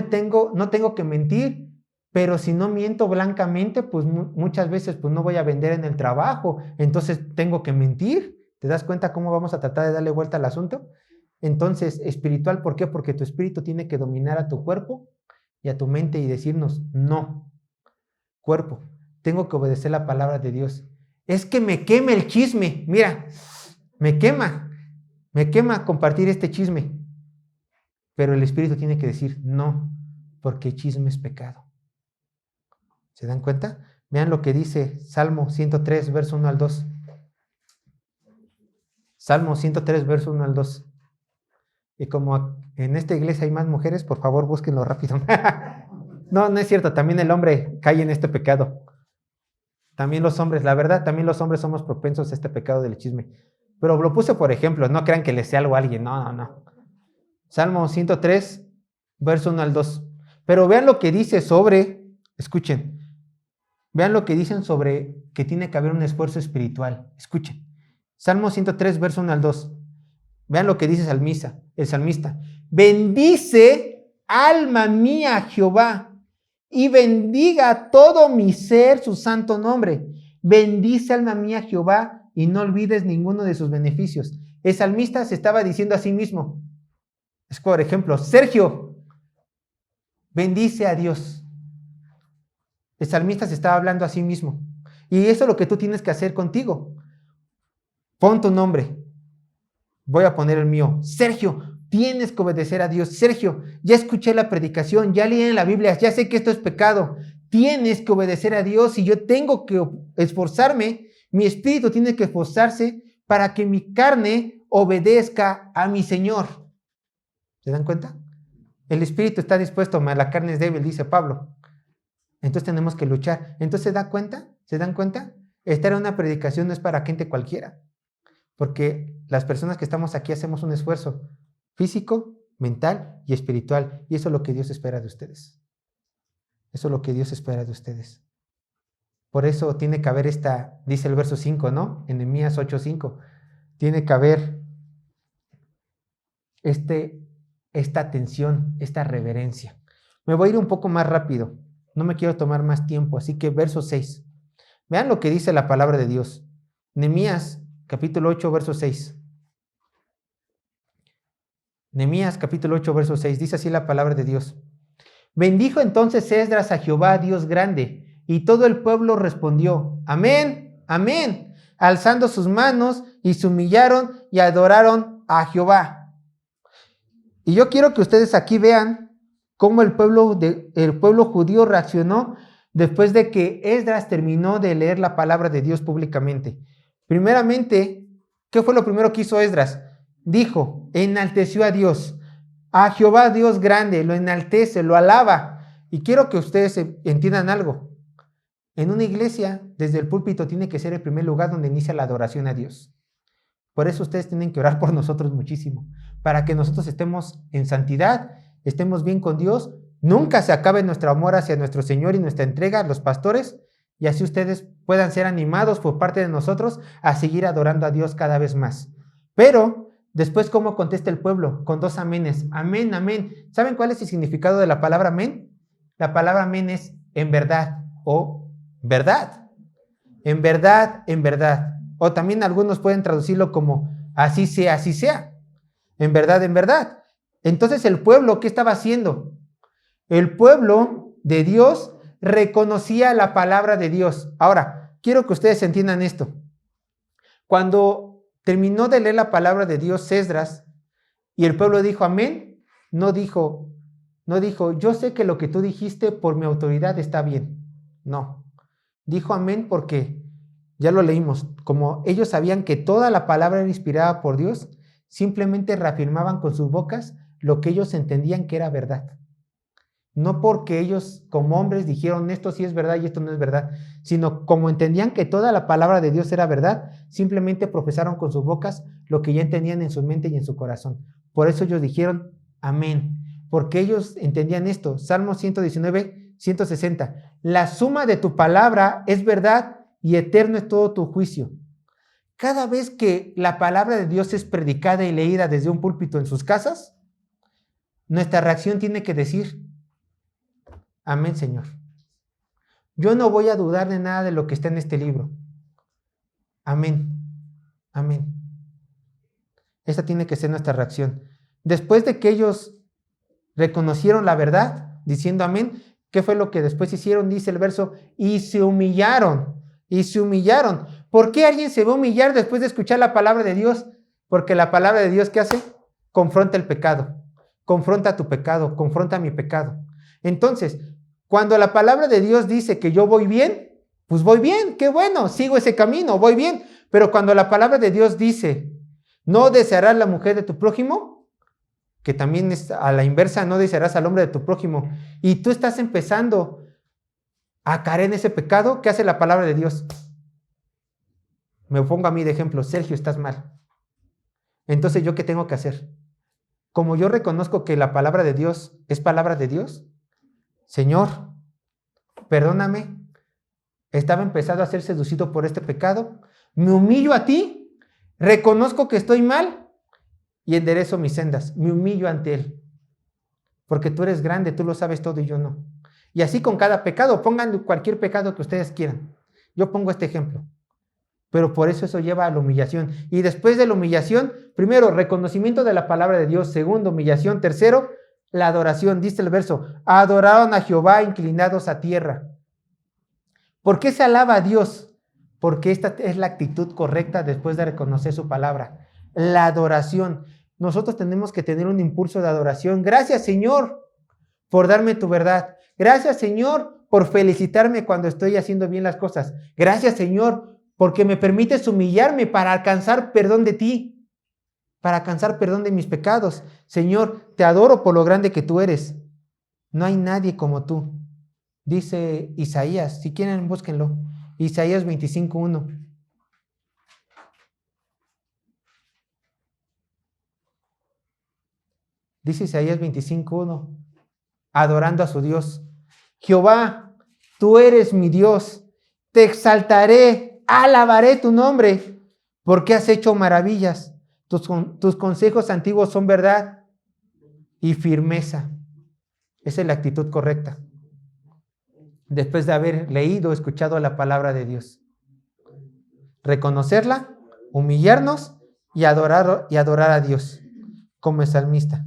tengo que mentir, pero si no miento blancamente, pues muchas veces pues no voy a vender en el trabajo, entonces tengo que mentir. ¿Te das cuenta cómo vamos a tratar de darle vuelta al asunto? Entonces, espiritual, ¿por qué? Porque tu espíritu tiene que dominar a tu cuerpo y a tu mente y decirnos, no, cuerpo, tengo que obedecer la palabra de Dios. Es que me quema el chisme, mira, me quema compartir este chisme. Pero el espíritu tiene que decir, no, porque chisme es pecado. ¿Se dan cuenta? Vean lo que dice Salmo 103, verso 1 al 2. Salmo 103, verso 1 al 2. Y como en esta iglesia hay más mujeres, por favor búsquenlo rápido. No, no es cierto, también el hombre cae en este pecado. También los hombres, la verdad, también los hombres somos propensos a este pecado del chisme. Pero lo puse por ejemplo, no crean que le sea algo a alguien, no. Salmo 103, verso 1 al 2. Pero vean lo que dice escuchen, vean lo que dicen sobre que tiene que haber un esfuerzo espiritual. Escuchen. Salmo 103, verso 1 al 2. Vean lo que dice el salmista. Bendice, alma mía, Jehová, y bendiga todo mi ser su santo nombre. Bendice, alma mía, Jehová, y no olvides ninguno de sus beneficios. El salmista se estaba diciendo a sí mismo. Es por ejemplo, Sergio, bendice a Dios. El salmista se estaba hablando a sí mismo. Y eso es lo que tú tienes que hacer contigo. Pon tu nombre. Voy a poner el mío. Sergio, tienes que obedecer a Dios. Sergio, ya escuché la predicación, ya leí en la Biblia, ya sé que esto es pecado. Tienes que obedecer a Dios y yo tengo que esforzarme. Mi espíritu tiene que esforzarse para que mi carne obedezca a mi Señor. ¿Se dan cuenta? El espíritu está dispuesto, mas la carne es débil, dice Pablo. Entonces tenemos que luchar. Entonces, ¿se dan cuenta? ¿Se dan cuenta? Estar en una predicación no es para gente cualquiera. Porque las personas que estamos aquí hacemos un esfuerzo físico, mental y espiritual. Y eso es lo que Dios espera de ustedes. Eso es lo que Dios espera de ustedes. Por eso tiene que haber dice el verso 5, ¿no? En Nehemías 8:5. Tiene que haber esta atención, esta reverencia. Me voy a ir un poco más rápido. No me quiero tomar más tiempo. Así que verso 6. Vean lo que dice la palabra de Dios. Nehemías capítulo 8, verso 6. Nehemías capítulo 8, verso 6. Dice así la palabra de Dios. Bendijo entonces Esdras a Jehová, Dios grande, y todo el pueblo respondió, amén, amén, alzando sus manos y se humillaron y adoraron a Jehová. Y yo quiero que ustedes aquí vean cómo el pueblo judío reaccionó después de que Esdras terminó de leer la palabra de Dios públicamente. Primeramente, ¿qué fue lo primero que hizo Esdras? Dijo, enalteció a Dios, a Jehová Dios grande, lo enaltece, lo alaba. Y quiero que ustedes entiendan algo. En una iglesia, desde el púlpito tiene que ser el primer lugar donde inicia la adoración a Dios. Por eso ustedes tienen que orar por nosotros muchísimo, para que nosotros estemos en santidad, estemos bien con Dios, nunca se acabe nuestro amor hacia nuestro Señor y nuestra entrega a los pastores, y así ustedes puedan ser animados por parte de nosotros a seguir adorando a Dios cada vez más. Pero después, ¿cómo contesta el pueblo? Con 2 amenes. Amén, amén. ¿Saben cuál es el significado de la palabra amén? La palabra amén es en verdad o verdad. En verdad, en verdad. O también algunos pueden traducirlo como así sea, así sea. En verdad, en verdad. Entonces el pueblo, ¿qué estaba haciendo? El pueblo de Dios reconocía la palabra de Dios. Ahora, quiero que ustedes entiendan esto. Cuando terminó de leer la palabra de Dios Esdras y el pueblo dijo amén, no dijo, yo sé que lo que tú dijiste por mi autoridad está bien. No. Dijo amén porque, ya lo leímos, como ellos sabían que toda la palabra era inspirada por Dios, simplemente reafirmaban con sus bocas lo que ellos entendían que era verdad. No porque ellos como hombres dijeron esto sí es verdad y esto no es verdad, sino como entendían que toda la palabra de Dios era verdad, simplemente profesaron con sus bocas lo que ya entendían en su mente y en su corazón. Por eso ellos dijeron amén, porque ellos entendían esto. Salmo 119, 160. La suma de tu palabra es verdad y eterno es todo tu juicio. Cada vez que la palabra de Dios es predicada y leída desde un púlpito en sus casas, nuestra reacción tiene que decir amén, Señor. Yo no voy a dudar de nada de lo que está en este libro. Amén. Amén. Esa tiene que ser nuestra reacción. Después de que ellos reconocieron la verdad, diciendo amén, ¿qué fue lo que después hicieron? Dice el verso, y se humillaron. Y se humillaron. ¿Por qué alguien se va a humillar después de escuchar la palabra de Dios? Porque la palabra de Dios, ¿qué hace? Confronta el pecado. Confronta tu pecado. Confronta mi pecado. Entonces, cuando la palabra de Dios dice que yo voy bien, pues voy bien, qué bueno, sigo ese camino, voy bien. Pero cuando la palabra de Dios dice, no desearás la mujer de tu prójimo, que también es a la inversa, no desearás al hombre de tu prójimo, y tú estás empezando a caer en ese pecado, ¿qué hace la palabra de Dios? Me pongo a mí de ejemplo, Sergio, estás mal. Entonces, ¿yo qué tengo que hacer? Como yo reconozco que la palabra de Dios es palabra de Dios, Señor, perdóname, estaba empezando a ser seducido por este pecado, me humillo a ti, reconozco que estoy mal y enderezo mis sendas, me humillo ante Él, porque tú eres grande, tú lo sabes todo y yo no. Y así con cada pecado, pongan cualquier pecado que ustedes quieran. Yo pongo este ejemplo, pero por eso lleva a la humillación. Y después de la humillación, primero, reconocimiento de la palabra de Dios, segundo, humillación, tercero, la adoración, dice el verso, adoraron a Jehová inclinados a tierra. ¿Por qué se alaba a Dios? Porque esta es la actitud correcta después de reconocer su palabra. La adoración. Nosotros tenemos que tener un impulso de adoración. Gracias, Señor, por darme tu verdad. Gracias, Señor, por felicitarme cuando estoy haciendo bien las cosas. Gracias, Señor, porque me permites humillarme para alcanzar perdón de ti, para alcanzar perdón de mis pecados. Señor, te adoro por lo grande que tú eres. No hay nadie como tú. Dice Isaías, si quieren búsquenlo. Isaías 25:1. Dice Isaías 25:1, adorando a su Dios. Jehová, tú eres mi Dios. Te exaltaré, alabaré tu nombre, porque has hecho maravillas. Tus consejos antiguos son verdad y firmeza. Esa es la actitud correcta. Después de haber leído, escuchado la palabra de Dios. Reconocerla, humillarnos y adorar a Dios, como el salmista.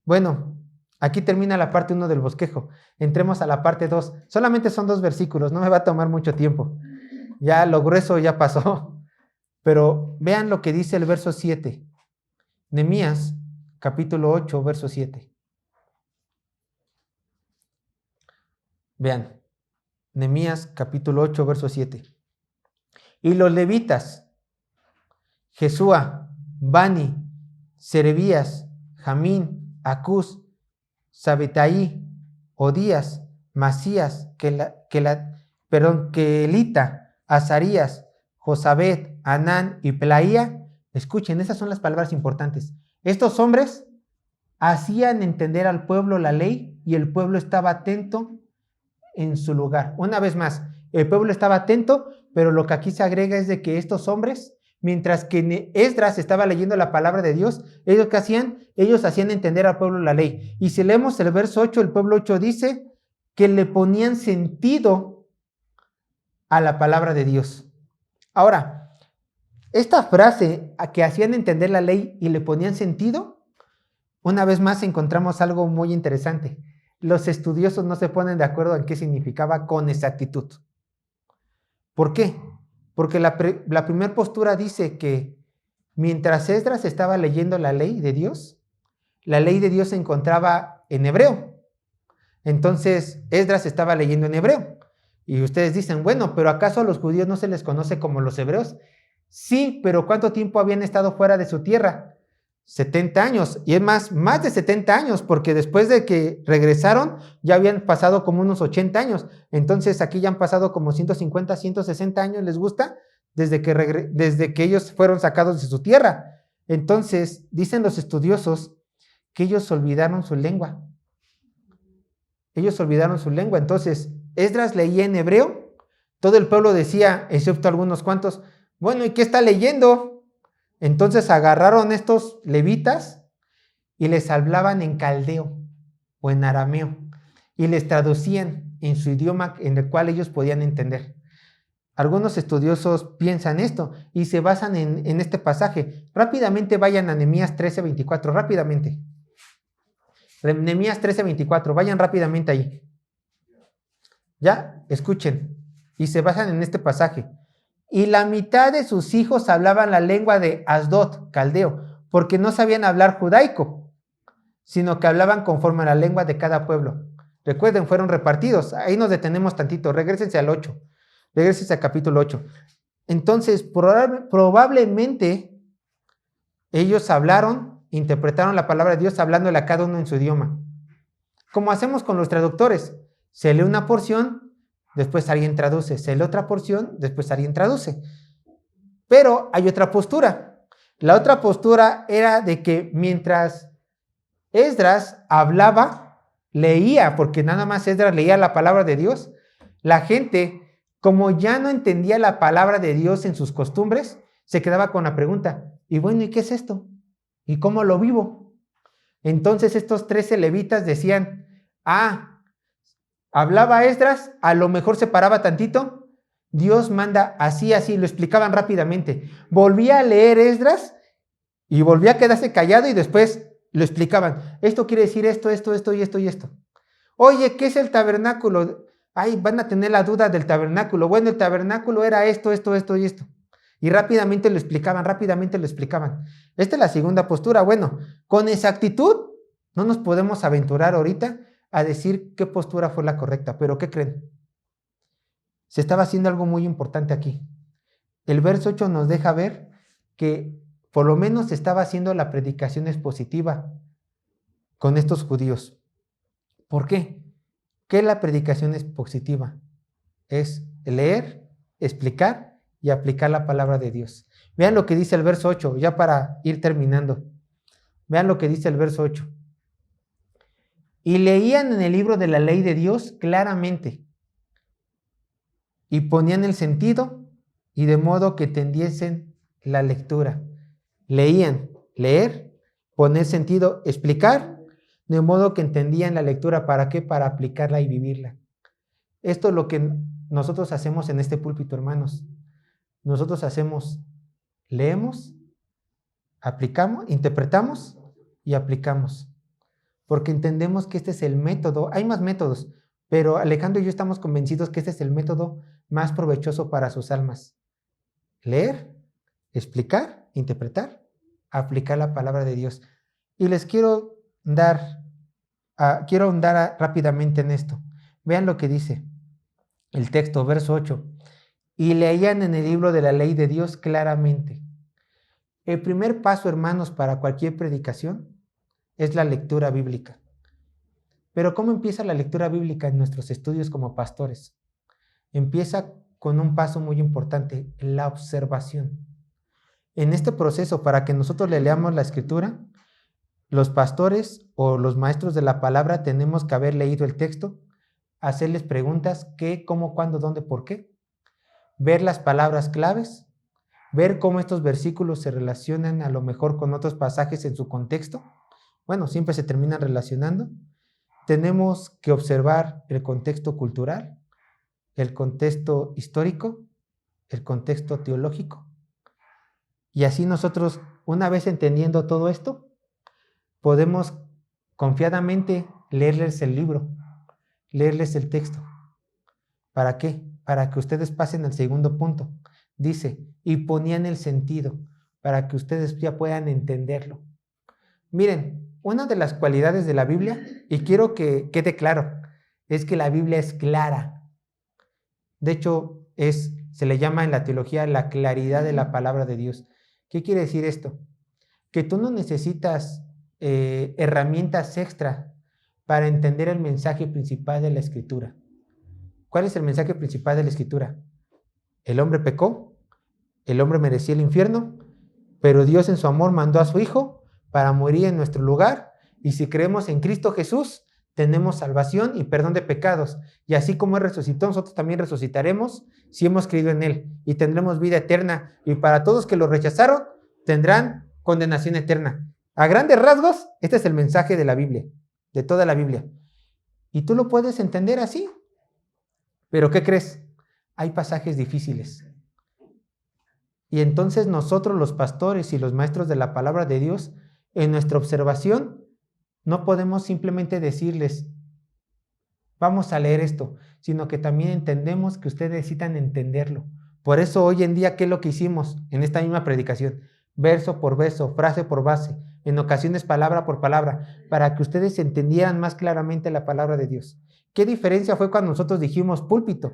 Bueno, aquí termina la parte 1 del bosquejo. Entremos a la parte 2. Solamente son 2 versículos, no me va a tomar mucho tiempo. Ya lo grueso ya pasó. Pero vean lo que dice el verso 7. Nehemías, capítulo 8, verso 7. Vean, Nehemías, capítulo 8, verso 7. Y los levitas, Jesúa, Bani, Serebías, Jamín, Acús, Sabetaí, Odías, Masías, Kelita, Azarías, Josabed, Anán y Pelaía. Escuchen, esas son las palabras importantes. Estos hombres hacían entender al pueblo la ley y el pueblo estaba atento en su lugar. Una vez más, el pueblo estaba atento, pero lo que aquí se agrega es de que estos hombres, mientras que Esdras estaba leyendo la palabra de Dios, ¿ellos qué hacían? Ellos hacían entender al pueblo la ley. Y si leemos el verso 8, el pueblo 8 dice que le ponían sentido a la palabra de Dios. Ahora, esta frase, a que hacían entender la ley y le ponían sentido, una vez más encontramos algo muy interesante. Los estudiosos no se ponen de acuerdo en qué significaba con exactitud. ¿Por qué? Porque la primera postura dice que mientras Esdras estaba leyendo la ley de Dios se encontraba en hebreo. Entonces Esdras estaba leyendo en hebreo. Y ustedes dicen, bueno, pero ¿acaso a los judíos no se les conoce como los hebreos? Sí, pero ¿cuánto tiempo habían estado fuera de su tierra? 70 años. Y es más de 70 años, porque después de que regresaron ya habían pasado como unos 80 años. Entonces aquí ya han pasado como 150, 160 años, ¿les gusta? Desde que ellos fueron sacados de su tierra. Entonces, dicen los estudiosos que ellos olvidaron su lengua. Ellos olvidaron su lengua. Entonces, Esdras leía en hebreo. Todo el pueblo decía, excepto algunos cuantos, bueno, ¿y qué está leyendo? Entonces agarraron estos levitas y les hablaban en caldeo o en arameo y les traducían en su idioma en el cual ellos podían entender. Algunos estudiosos piensan esto y se basan en este pasaje. Rápidamente vayan a Nehemías 13:24, rápidamente. Nehemías 13:24, vayan rápidamente ahí. Ya, escuchen. Y se basan en este pasaje. Y la mitad de sus hijos hablaban la lengua de Asdod, caldeo, porque no sabían hablar judaico, sino que hablaban conforme a la lengua de cada pueblo. Recuerden, fueron repartidos. Ahí nos detenemos tantito. Regrésense al 8. Regrésense al capítulo 8. Entonces, probablemente ellos hablaron, interpretaron la palabra de Dios hablándole a cada uno en su idioma. Como hacemos con los traductores. Se lee una porción, después alguien traduce. Se lee otra porción, después alguien traduce. Pero hay otra postura. La otra postura era de que mientras Esdras hablaba, leía, porque nada más Esdras leía la palabra de Dios, la gente, como ya no entendía la palabra de Dios en sus costumbres, se quedaba con la pregunta, y bueno, ¿y qué es esto? ¿Y cómo lo vivo? Entonces estos 13 levitas decían, hablaba Esdras, a lo mejor se paraba tantito, Dios manda así, así, lo explicaban rápidamente. Volvía a leer Esdras y volvía a quedarse callado y después lo explicaban. Esto quiere decir esto, esto, esto y esto y esto. Oye, ¿qué es el tabernáculo? Ay, van a tener la duda del tabernáculo. Bueno, el tabernáculo era esto, esto, esto y esto. Y rápidamente lo explicaban, rápidamente lo explicaban. Esta es la segunda postura. Bueno, con exactitud no nos podemos aventurar ahorita a decir qué postura fue la correcta. Pero ¿qué creen? Se estaba haciendo algo muy importante aquí. El verso 8 nos deja ver que por lo menos se estaba haciendo la predicación expositiva con estos judíos. ¿Por qué? ¿Qué es la predicación expositiva? Es leer, explicar y aplicar la palabra de Dios. Vean lo que dice el verso 8, ya para ir terminando. Vean lo que dice el verso 8. Y leían en el libro de la ley de Dios claramente y ponían el sentido y de modo que entendiesen la lectura. Leían, leer, poner sentido, explicar, de modo que entendían la lectura. ¿Para qué? Para aplicarla y vivirla. Esto es lo que nosotros hacemos en este púlpito, hermanos. Nosotros hacemos, leemos, aplicamos, interpretamos y aplicamos. Porque entendemos que este es el método. Hay más métodos, pero Alejandro y yo estamos convencidos que este es el método más provechoso para sus almas. Leer, explicar, interpretar, aplicar la palabra de Dios. Y les quiero ahondar rápidamente en esto. Vean lo que dice el texto, verso 8. Y leían en el libro de la ley de Dios claramente. El primer paso, hermanos, para cualquier predicación es la lectura bíblica. Pero ¿cómo empieza la lectura bíblica en nuestros estudios como pastores? Empieza con un paso muy importante, la observación. En este proceso, para que nosotros le leamos la escritura, los pastores o los maestros de la palabra tenemos que haber leído el texto, hacerles preguntas, qué, cómo, cuándo, dónde, por qué, ver las palabras claves, ver cómo estos versículos se relacionan a lo mejor con otros pasajes en su contexto. Bueno, siempre se terminan relacionando. Tenemos que observar el contexto cultural, el contexto histórico, el contexto teológico. Y así nosotros, una vez entendiendo todo esto, podemos confiadamente leerles el libro, leerles el texto. ¿Para qué? Para que ustedes pasen al segundo punto. Dice, y ponían el sentido, para que ustedes ya puedan entenderlo. Miren, una de las cualidades de la Biblia, y quiero que quede claro, es que la Biblia es clara. De hecho, se le llama en la teología la claridad de la palabra de Dios. ¿Qué quiere decir esto? Que tú no necesitas herramientas extra para entender el mensaje principal de la Escritura. ¿Cuál es el mensaje principal de la Escritura? El hombre pecó, el hombre merecía el infierno, pero Dios en su amor mandó a su Hijo para morir en nuestro lugar, y si creemos en Cristo Jesús, tenemos salvación y perdón de pecados. Y así como Él resucitó, nosotros también resucitaremos si hemos creído en Él, y tendremos vida eterna. Y para todos que lo rechazaron, tendrán condenación eterna. A grandes rasgos, este es el mensaje de la Biblia, de toda la Biblia. Y tú lo puedes entender así. Pero ¿qué crees? Hay pasajes difíciles. Y entonces nosotros, los pastores y los maestros de la palabra de Dios, en nuestra observación, no podemos simplemente decirles, vamos a leer esto, sino que también entendemos que ustedes necesitan entenderlo. Por eso hoy en día, ¿qué es lo que hicimos en esta misma predicación? Verso por verso, frase por frase, en ocasiones palabra por palabra, para que ustedes entendieran más claramente la palabra de Dios. ¿Qué diferencia fue cuando nosotros dijimos púlpito?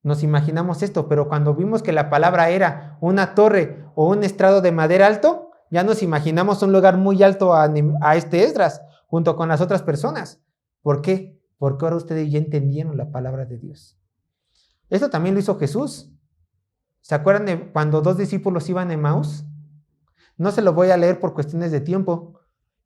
Nos imaginamos esto, pero cuando vimos que la palabra era una torre o un estrado de madera alto, ya nos imaginamos un lugar muy alto a este Esdras, junto con las otras personas. ¿Por qué? Porque ahora ustedes ya entendieron la palabra de Dios. Esto también lo hizo Jesús. ¿Se acuerdan de cuando 2 discípulos iban a Emaús? No se lo voy a leer por cuestiones de tiempo,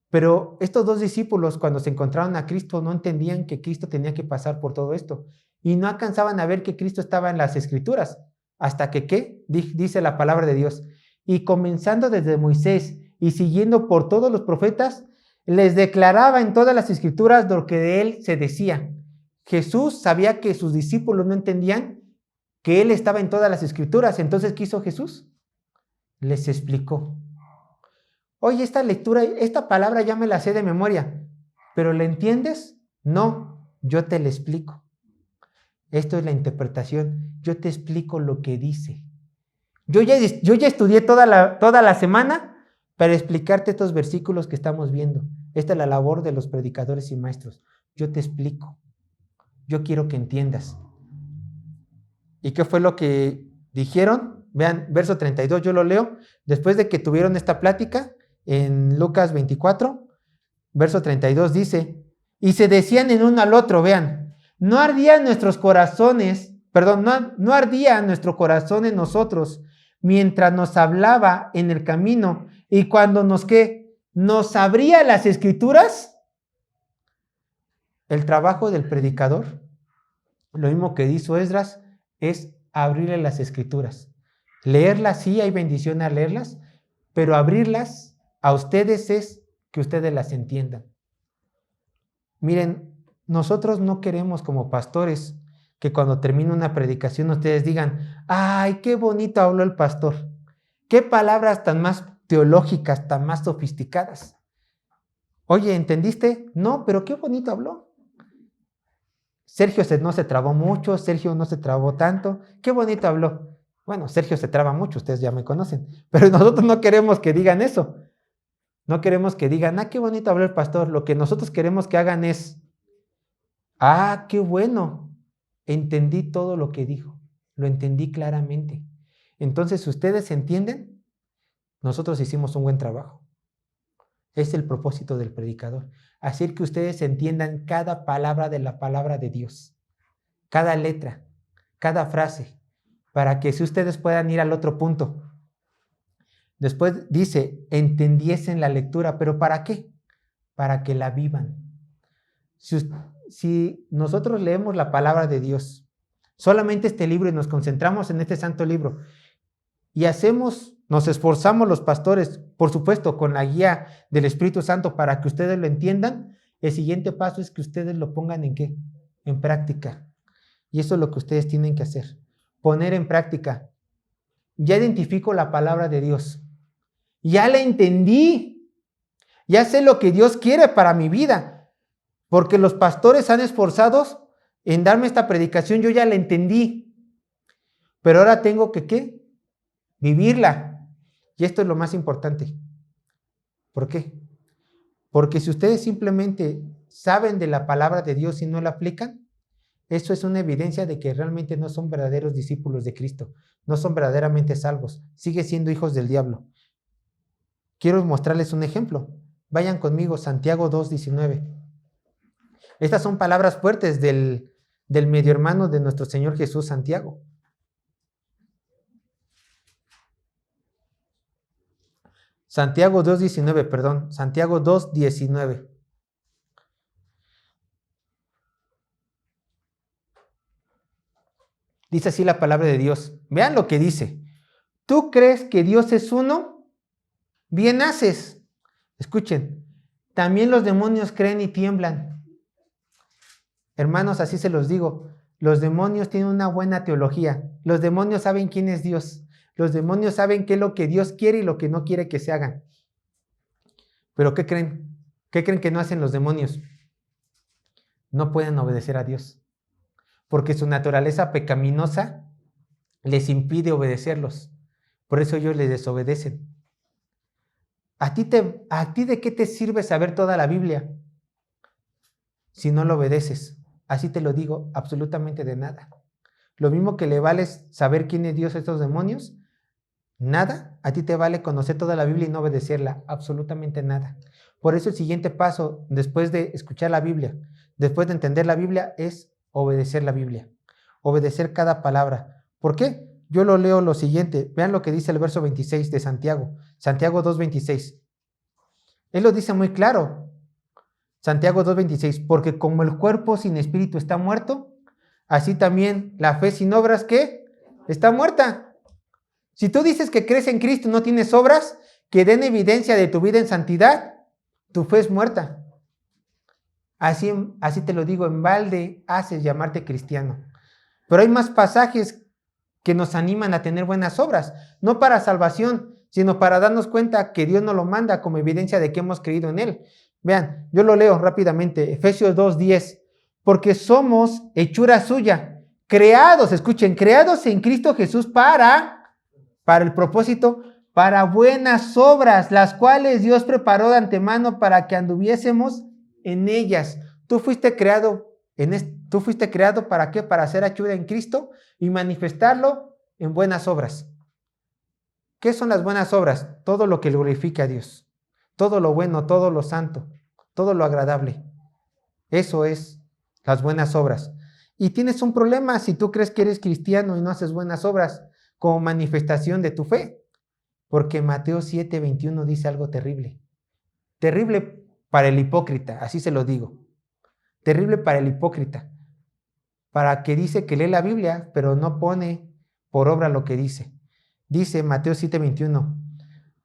pero estos 2 discípulos, cuando se encontraron a Cristo, no entendían que Cristo tenía que pasar por todo esto. Y no alcanzaban a ver que Cristo estaba en las Escrituras. Hasta que, ¿qué? Dice la palabra de Dios. Y comenzando desde Moisés y siguiendo por todos los profetas, les declaraba en todas las Escrituras lo que de él se decía. Jesús sabía que sus discípulos no entendían que él estaba en todas las Escrituras. Entonces, ¿qué hizo Jesús? Les explicó. Oye, esta lectura, esta palabra ya me la sé de memoria, ¿pero la entiendes? No, yo te la explico. Esto es la interpretación. Yo te explico lo que dice. Yo ya estudié toda la semana para explicarte estos versículos que estamos viendo. Esta es la labor de los predicadores y maestros. Yo te explico. Yo quiero que entiendas. ¿Y qué fue lo que dijeron? Vean, verso 32, yo lo leo. Después de que tuvieron esta plática, en Lucas 24, verso 32 dice, y se decían en uno al otro, vean, no ardía nuestro corazón en nosotros mientras nos hablaba en el camino y cuando nos abría las Escrituras. El trabajo del predicador, lo mismo que hizo Esdras, es abrirle las Escrituras. Leerlas, sí, hay bendición a leerlas, pero abrirlas a ustedes es que ustedes las entiendan. Miren, nosotros no queremos como pastores que cuando termine una predicación ustedes digan, ¡ay, qué bonito habló el pastor! ¡Qué palabras tan más teológicas, tan más sofisticadas! Oye, ¿entendiste? No, pero qué bonito habló. Sergio no se trabó mucho, Sergio no se trabó tanto. ¡Qué bonito habló! Bueno, Sergio se traba mucho, ustedes ya me conocen, pero nosotros no queremos que digan eso. No queremos que digan, qué bonito habló el pastor. Lo que nosotros queremos que hagan es, qué bueno, entendí todo lo que dijo, lo entendí claramente. Entonces, si ustedes entienden, nosotros hicimos un buen trabajo. Es el propósito del predicador. Hacer que ustedes entiendan cada palabra de la palabra de Dios, cada letra, cada frase, para que si ustedes puedan ir al otro punto. Después dice, entendiesen la lectura, ¿pero para qué? Para que la vivan. Si nosotros leemos la palabra de Dios, solamente este libro y nos concentramos en este santo libro y nos esforzamos los pastores, por supuesto, con la guía del Espíritu Santo para que ustedes lo entiendan, el siguiente paso es que ustedes lo pongan ¿en qué? En práctica. Y eso es lo que ustedes tienen que hacer, poner en práctica. Ya identifico la palabra de Dios. Ya la entendí. Ya sé lo que Dios quiere para mi vida. Porque los pastores han esforzado en darme esta predicación. Yo ya la entendí. Pero ahora tengo que, ¿qué? Vivirla. Y esto es lo más importante. ¿Por qué? Porque si ustedes simplemente saben de la palabra de Dios y no la aplican, Eso es una evidencia de que realmente no son verdaderos discípulos de Cristo, no son verdaderamente salvos, siguen siendo hijos del diablo. Quiero mostrarles un ejemplo. Vayan conmigo, Santiago 2:19. Estas son palabras fuertes del medio hermano de nuestro Señor Jesús, Santiago. Santiago 2:19. Dice así la palabra de Dios. Vean lo que dice. ¿Tú crees que Dios es uno? Bien haces. Escuchen. También los demonios creen y tiemblan. Hermanos, así se los digo. Los demonios tienen una buena teología. Los demonios saben quién es Dios. Los demonios saben qué es lo que Dios quiere y lo que no quiere que se hagan. ¿Pero qué creen? ¿Qué creen que no hacen los demonios? No pueden obedecer a Dios. Porque su naturaleza pecaminosa les impide obedecerlos. Por eso ellos les desobedecen. ¿A ti de qué te sirve saber toda la Biblia si no lo obedeces? Así te lo digo, absolutamente de nada. Lo mismo que le vale saber quién es Dios a estos demonios, nada. A ti te vale conocer toda la Biblia y no obedecerla, absolutamente nada. Por eso el siguiente paso, después de escuchar la Biblia, después de entender la Biblia, es obedecer la Biblia, obedecer cada palabra. ¿Por qué? Yo lo leo lo siguiente, vean lo que dice el verso 26 de Santiago, Santiago 2:26. Él lo dice muy claro, Santiago 2:26, porque como el cuerpo sin espíritu está muerto, así también la fe sin obras, ¿qué? Está muerta. Si tú dices que crees en Cristo y no tienes obras que den evidencia de tu vida en santidad, tu fe es muerta. Así te lo digo, en balde haces llamarte cristiano. Pero hay más pasajes que nos animan a tener buenas obras, no para salvación, sino para darnos cuenta que Dios nos lo manda como evidencia de que hemos creído en Él. Vean, yo lo leo rápidamente, Efesios 2:10, porque somos hechura suya, creados, escuchen, creados en Cristo Jesús para el propósito, para buenas obras, las cuales Dios preparó de antemano para que anduviésemos en ellas. Tú fuiste creado ¿para qué? Para hacer ayuda en Cristo y manifestarlo en buenas obras. ¿Qué son las buenas obras? Todo lo que glorifica a Dios, todo lo bueno, todo lo santo, todo lo agradable. Eso es las buenas obras. Y tienes un problema si tú crees que eres cristiano y no haces buenas obras como manifestación de tu fe, porque Mateo 7:21 dice algo terrible. Terrible para el hipócrita, así se lo digo. Terrible para el hipócrita, para que dice que lee la Biblia, pero no pone por obra lo que dice. Dice Mateo 7:21,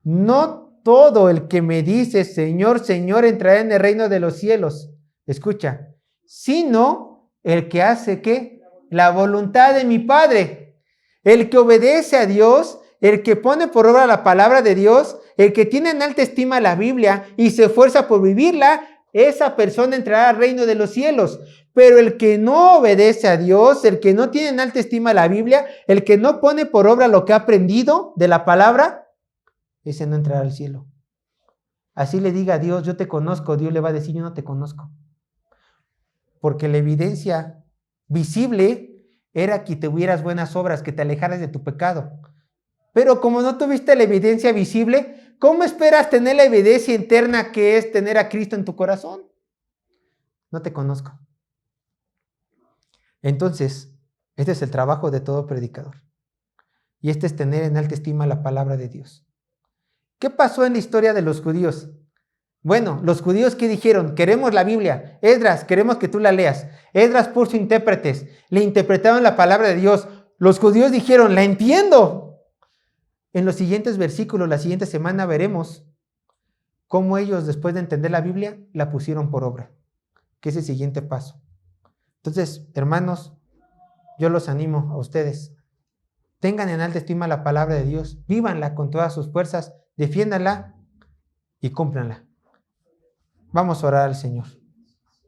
no todo el que me dice, Señor, Señor, entrará en el reino de los cielos. Escucha, sino el que hace, ¿qué? La voluntad de mi Padre. El que obedece a Dios, el que pone por obra la palabra de Dios, el que tiene en alta estima la Biblia y se esfuerza por vivirla, esa persona entrará al reino de los cielos. Pero el que no obedece a Dios, el que no tiene en alta estima la Biblia, el que no pone por obra lo que ha aprendido de la palabra, ese no entrará al cielo. Así le diga a Dios, yo te conozco, Dios le va a decir, yo no te conozco. Porque la evidencia visible era que tuvieras buenas obras, que te alejaras de tu pecado. Pero como no tuviste la evidencia visible, ¿cómo esperas tener la evidencia interna que es tener a Cristo en tu corazón? No te conozco. Entonces, este es el trabajo de todo predicador. Y este es tener en alta estima la palabra de Dios. ¿Qué pasó en la historia de los judíos? Bueno, los judíos, ¿qué dijeron? Queremos la Biblia. Esdras, queremos que tú la leas. Esdras puso intérpretes. Le interpretaron la palabra de Dios. Los judíos dijeron, la entiendo. En los siguientes versículos, la siguiente semana, veremos cómo ellos, después de entender la Biblia, la pusieron por obra. Que es el siguiente paso. Entonces, hermanos, yo los animo a ustedes. Tengan en alta estima la palabra de Dios. Vívanla con todas sus fuerzas. Defiéndanla y cúmplanla. Vamos a orar al Señor.